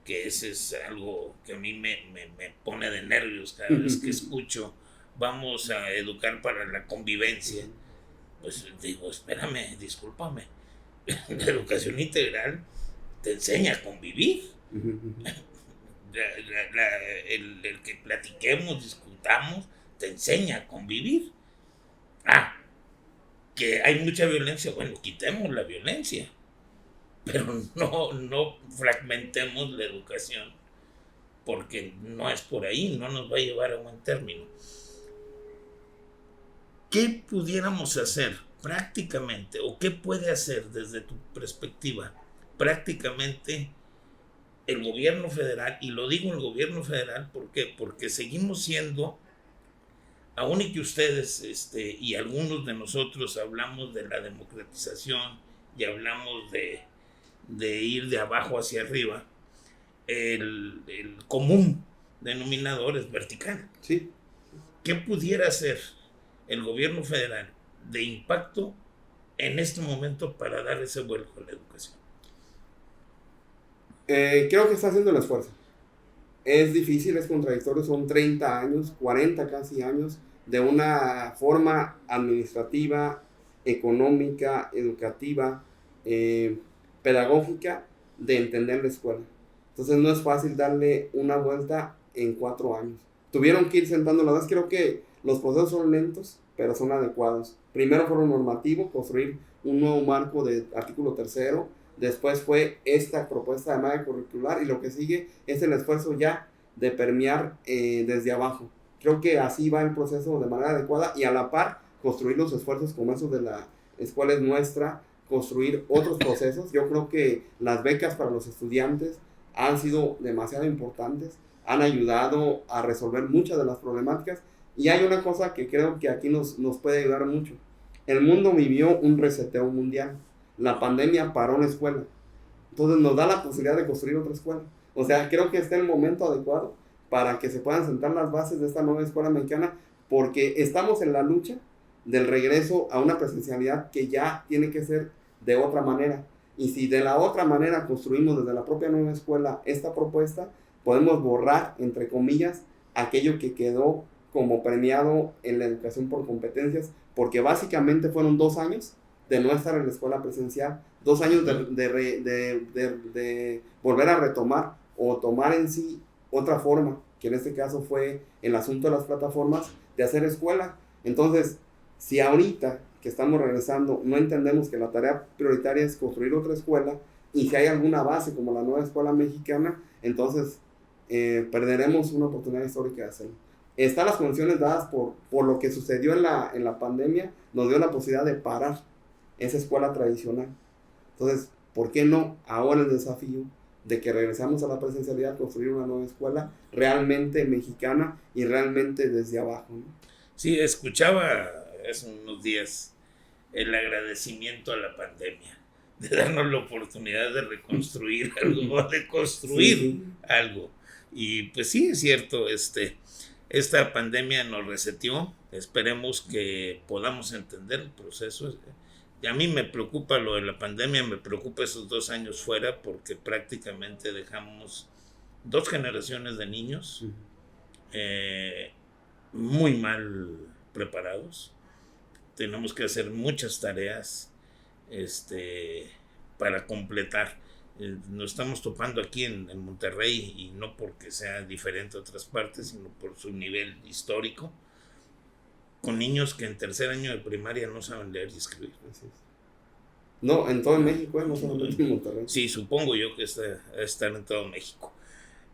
que ese es algo que a mí me pone de nervios cada vez que escucho, vamos a educar para la convivencia. Pues digo, espérame, discúlpame, la educación integral te enseña a convivir. El que platiquemos, discutamos, te enseña a convivir. Que hay mucha violencia, bueno, quitemos la violencia, pero no fragmentemos la educación, porque no es por ahí, no nos va a llevar a buen término. ¿Qué pudiéramos hacer prácticamente, o qué puede hacer desde tu perspectiva prácticamente el gobierno federal? Y lo digo el gobierno federal, ¿por qué? Porque seguimos siendo, aún y que ustedes y algunos de nosotros hablamos de la democratización y hablamos de ir de abajo hacia arriba, el común denominador es vertical. Sí. ¿Qué pudiera hacer el gobierno federal de impacto en este momento para dar ese vuelco a la educación? Creo que está haciendo el esfuerzo. Es difícil, es contradictorio, son 30 años, 40 casi años de una forma administrativa, económica, educativa, pedagógica de entender la escuela. Entonces no es fácil darle una vuelta en 4 años. Tuvieron que ir sentando las bases. Creo que los procesos son lentos, pero son adecuados. Primero fue lo normativo, construir un nuevo marco de artículo 3º. Después fue esta propuesta de malla curricular, y lo que sigue es el esfuerzo ya de permear desde abajo. Creo que así va el proceso de manera adecuada, y a la par construir los esfuerzos como esos de la escuela es nuestra, construir otros procesos. Yo creo que las becas para los estudiantes han sido demasiado importantes, han ayudado a resolver muchas de las problemáticas, y hay una cosa que creo que aquí nos puede ayudar mucho. El mundo vivió un reseteo mundial. La pandemia paró la escuela. Entonces nos da la posibilidad de construir otra escuela. O sea, creo que está el momento adecuado para que se puedan sentar las bases de esta nueva escuela mexicana, porque estamos en la lucha del regreso a una presencialidad que ya tiene que ser de otra manera. Y si de la otra manera construimos desde la propia nueva escuela esta propuesta, podemos borrar, entre comillas, aquello que quedó como premiado en la educación por competencias, porque básicamente fueron 2 años de no estar en la escuela presencial, 2 años de volver a retomar o tomar en sí otra forma, que en este caso fue el asunto de las plataformas, de hacer escuela. Entonces, si ahorita que estamos regresando no entendemos que la tarea prioritaria es construir otra escuela, y si hay alguna base como la nueva escuela mexicana, entonces perderemos una oportunidad histórica de hacerlo. Están las condiciones dadas por lo que sucedió en la pandemia, nos dio la posibilidad de parar esa escuela tradicional. Entonces, ¿por qué no ahora el desafío de que regresamos a la presencialidad, construir una nueva escuela realmente mexicana y realmente desde abajo, ¿no? Sí, escuchaba hace unos días el agradecimiento a la pandemia, de darnos la oportunidad de reconstruir algo, de construir algo. Y pues sí, es cierto, esta pandemia nos reseteó. Esperemos que podamos entender el proceso. Y a mí me preocupa lo de la pandemia, me preocupa esos 2 años fuera, porque prácticamente dejamos 2 generaciones de niños muy mal preparados. Tenemos que hacer muchas tareas para completar. Nos estamos topando aquí en Monterrey, y no porque sea diferente a otras partes, sino por su nivel histórico, con niños que en 3er año de primaria no saben leer y escribir. No, en todo México, no solamente en Monterrey. Sí, supongo yo que están en todo México.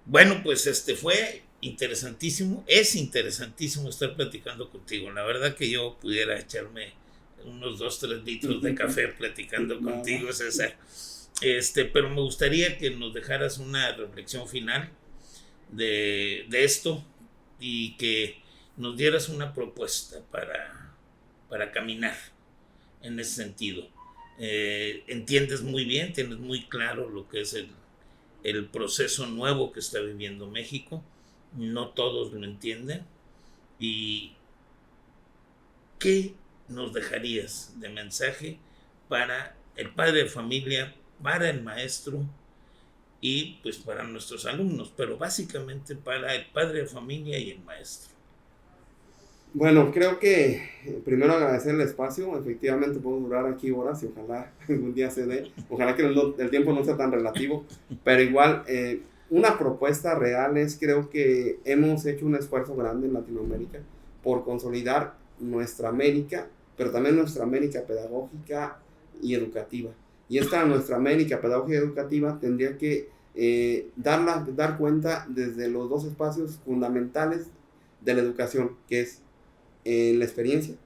Bueno, pues fue interesantísimo, es interesantísimo estar platicando contigo. La verdad que yo pudiera echarme unos 2-3 litros de café platicando contigo, César. Pero me gustaría que nos dejaras una reflexión final de esto, y que nos dieras una propuesta para caminar en ese sentido. Entiendes muy bien, tienes muy claro lo que es el proceso nuevo que está viviendo México. No todos lo entienden, y ¿qué nos dejarías de mensaje para el padre de familia, para el maestro y pues para nuestros alumnos, pero básicamente para el padre de familia y el maestro? Bueno, creo que primero agradecer el espacio. Efectivamente puedo durar aquí horas y ojalá algún día se dé. Ojalá que el tiempo no sea tan relativo, pero igual una propuesta real es, creo que hemos hecho un esfuerzo grande en Latinoamérica por consolidar nuestra América, pero también nuestra América pedagógica y educativa. Y esta nuestra América pedagógica y educativa tendría que dar cuenta desde los dos espacios fundamentales de la educación, que es la experiencia,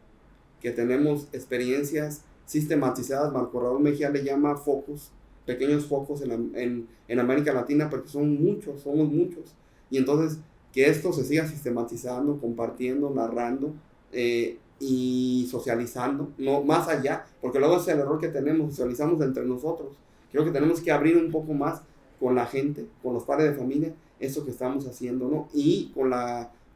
que tenemos experiencias sistematizadas. Marco Raúl Mejía le llama focos, pequeños focos en América Latina, porque son muchos, somos muchos, y entonces que esto se siga sistematizando, compartiendo, narrando y socializando, no más allá, porque luego es el error que tenemos, socializamos entre nosotros. Creo que tenemos que abrir un poco más con la gente, con los padres de familia, eso que estamos haciendo, ¿no? Y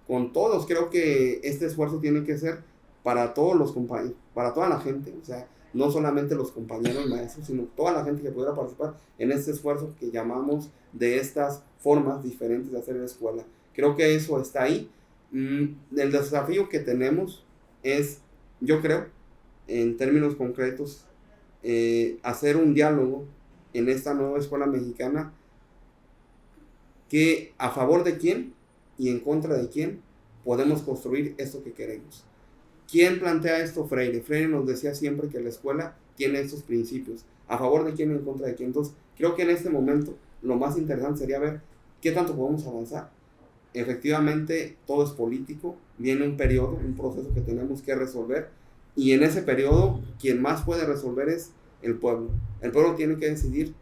con todos. Creo que este esfuerzo tiene que ser para todos los compañeros, para toda la gente, o sea, no solamente los compañeros maestros, sino toda la gente que pudiera participar en este esfuerzo que llamamos de estas formas diferentes de hacer la escuela. Creo que eso está ahí. El desafío que tenemos es, yo creo, en términos concretos, hacer un diálogo en esta nueva escuela mexicana que a favor de quién y en contra de quién podemos construir esto que queremos. ¿Quién plantea esto? Freire. Freire nos decía siempre que la escuela tiene estos principios, a favor de quién y en contra de quién. Entonces, creo que en este momento lo más interesante sería ver qué tanto podemos avanzar. Efectivamente, todo es político, viene un periodo, un proceso que tenemos que resolver, y en ese periodo, quien más puede resolver es el pueblo. El pueblo tiene que decidir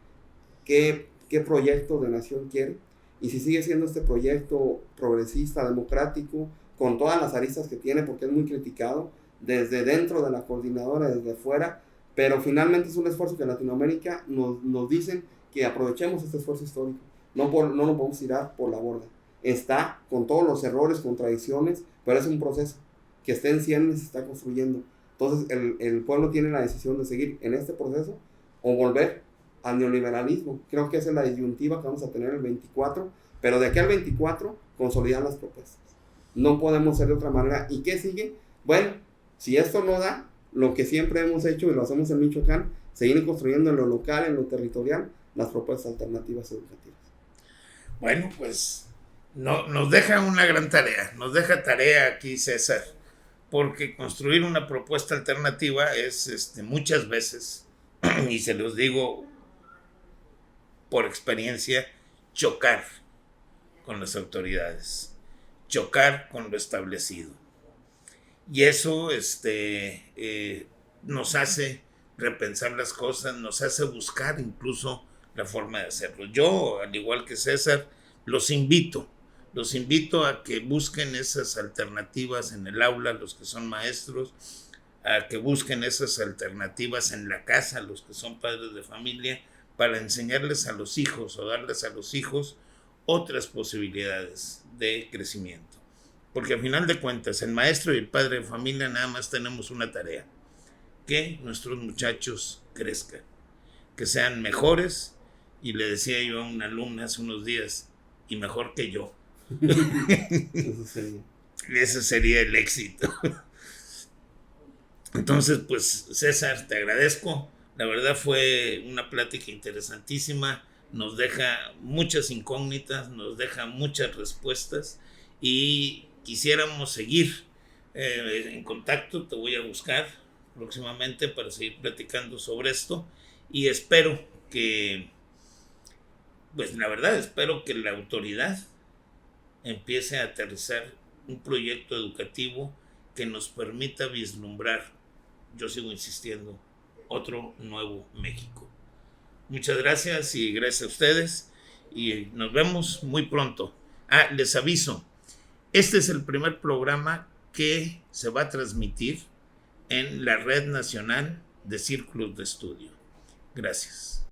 qué proyecto de nación quiere, y si sigue siendo este proyecto progresista, democrático, con todas las aristas que tiene, porque es muy criticado, desde dentro de la coordinadora, desde fuera, pero finalmente es un esfuerzo que en Latinoamérica nos dicen que aprovechemos este esfuerzo histórico, no lo podemos tirar por la borda. Está con todos los errores, contradicciones, pero es un proceso que está en ciernes y se está construyendo. Entonces el pueblo tiene la decisión de seguir en este proceso o volver al neoliberalismo. Creo que esa es la disyuntiva que vamos a tener el 24, pero de aquí al 24 consolidar las propuestas. No podemos ser de otra manera. ¿Y qué sigue? Bueno, si esto no da, lo que siempre hemos hecho y lo hacemos en Michoacán, seguir construyendo en lo local, en lo territorial, las propuestas alternativas educativas. Bueno, pues nos deja una gran tarea, nos deja tarea aquí César, porque construir una propuesta alternativa es muchas veces, y se los digo por experiencia, chocar con las autoridades, chocar con lo establecido. Y eso nos hace repensar las cosas, nos hace buscar incluso la forma de hacerlo. Yo, al igual que César, los invito a que busquen esas alternativas en el aula, los que son maestros, a que busquen esas alternativas en la casa, los que son padres de familia, para enseñarles a los hijos o darles a los hijos otras posibilidades de crecimiento. Porque al final de cuentas, el maestro y el padre de familia nada más tenemos una tarea: que nuestros muchachos crezcan, que sean mejores, y le decía yo a una alumna hace unos días, y mejor que yo. Ese sería el éxito. Entonces, pues César, te agradezco. La verdad fue una plática interesantísima, nos deja muchas incógnitas, nos deja muchas respuestas, y quisiéramos seguir en contacto. Te voy a buscar próximamente para seguir platicando sobre esto, y espero que, pues la verdad, espero que la autoridad empiece a aterrizar un proyecto educativo que nos permita vislumbrar, yo sigo insistiendo, otro nuevo México. Muchas gracias, y gracias a ustedes, y nos vemos muy pronto. Les aviso, este es el primer programa que se va a transmitir en la Red Nacional de Círculos de Estudio. Gracias.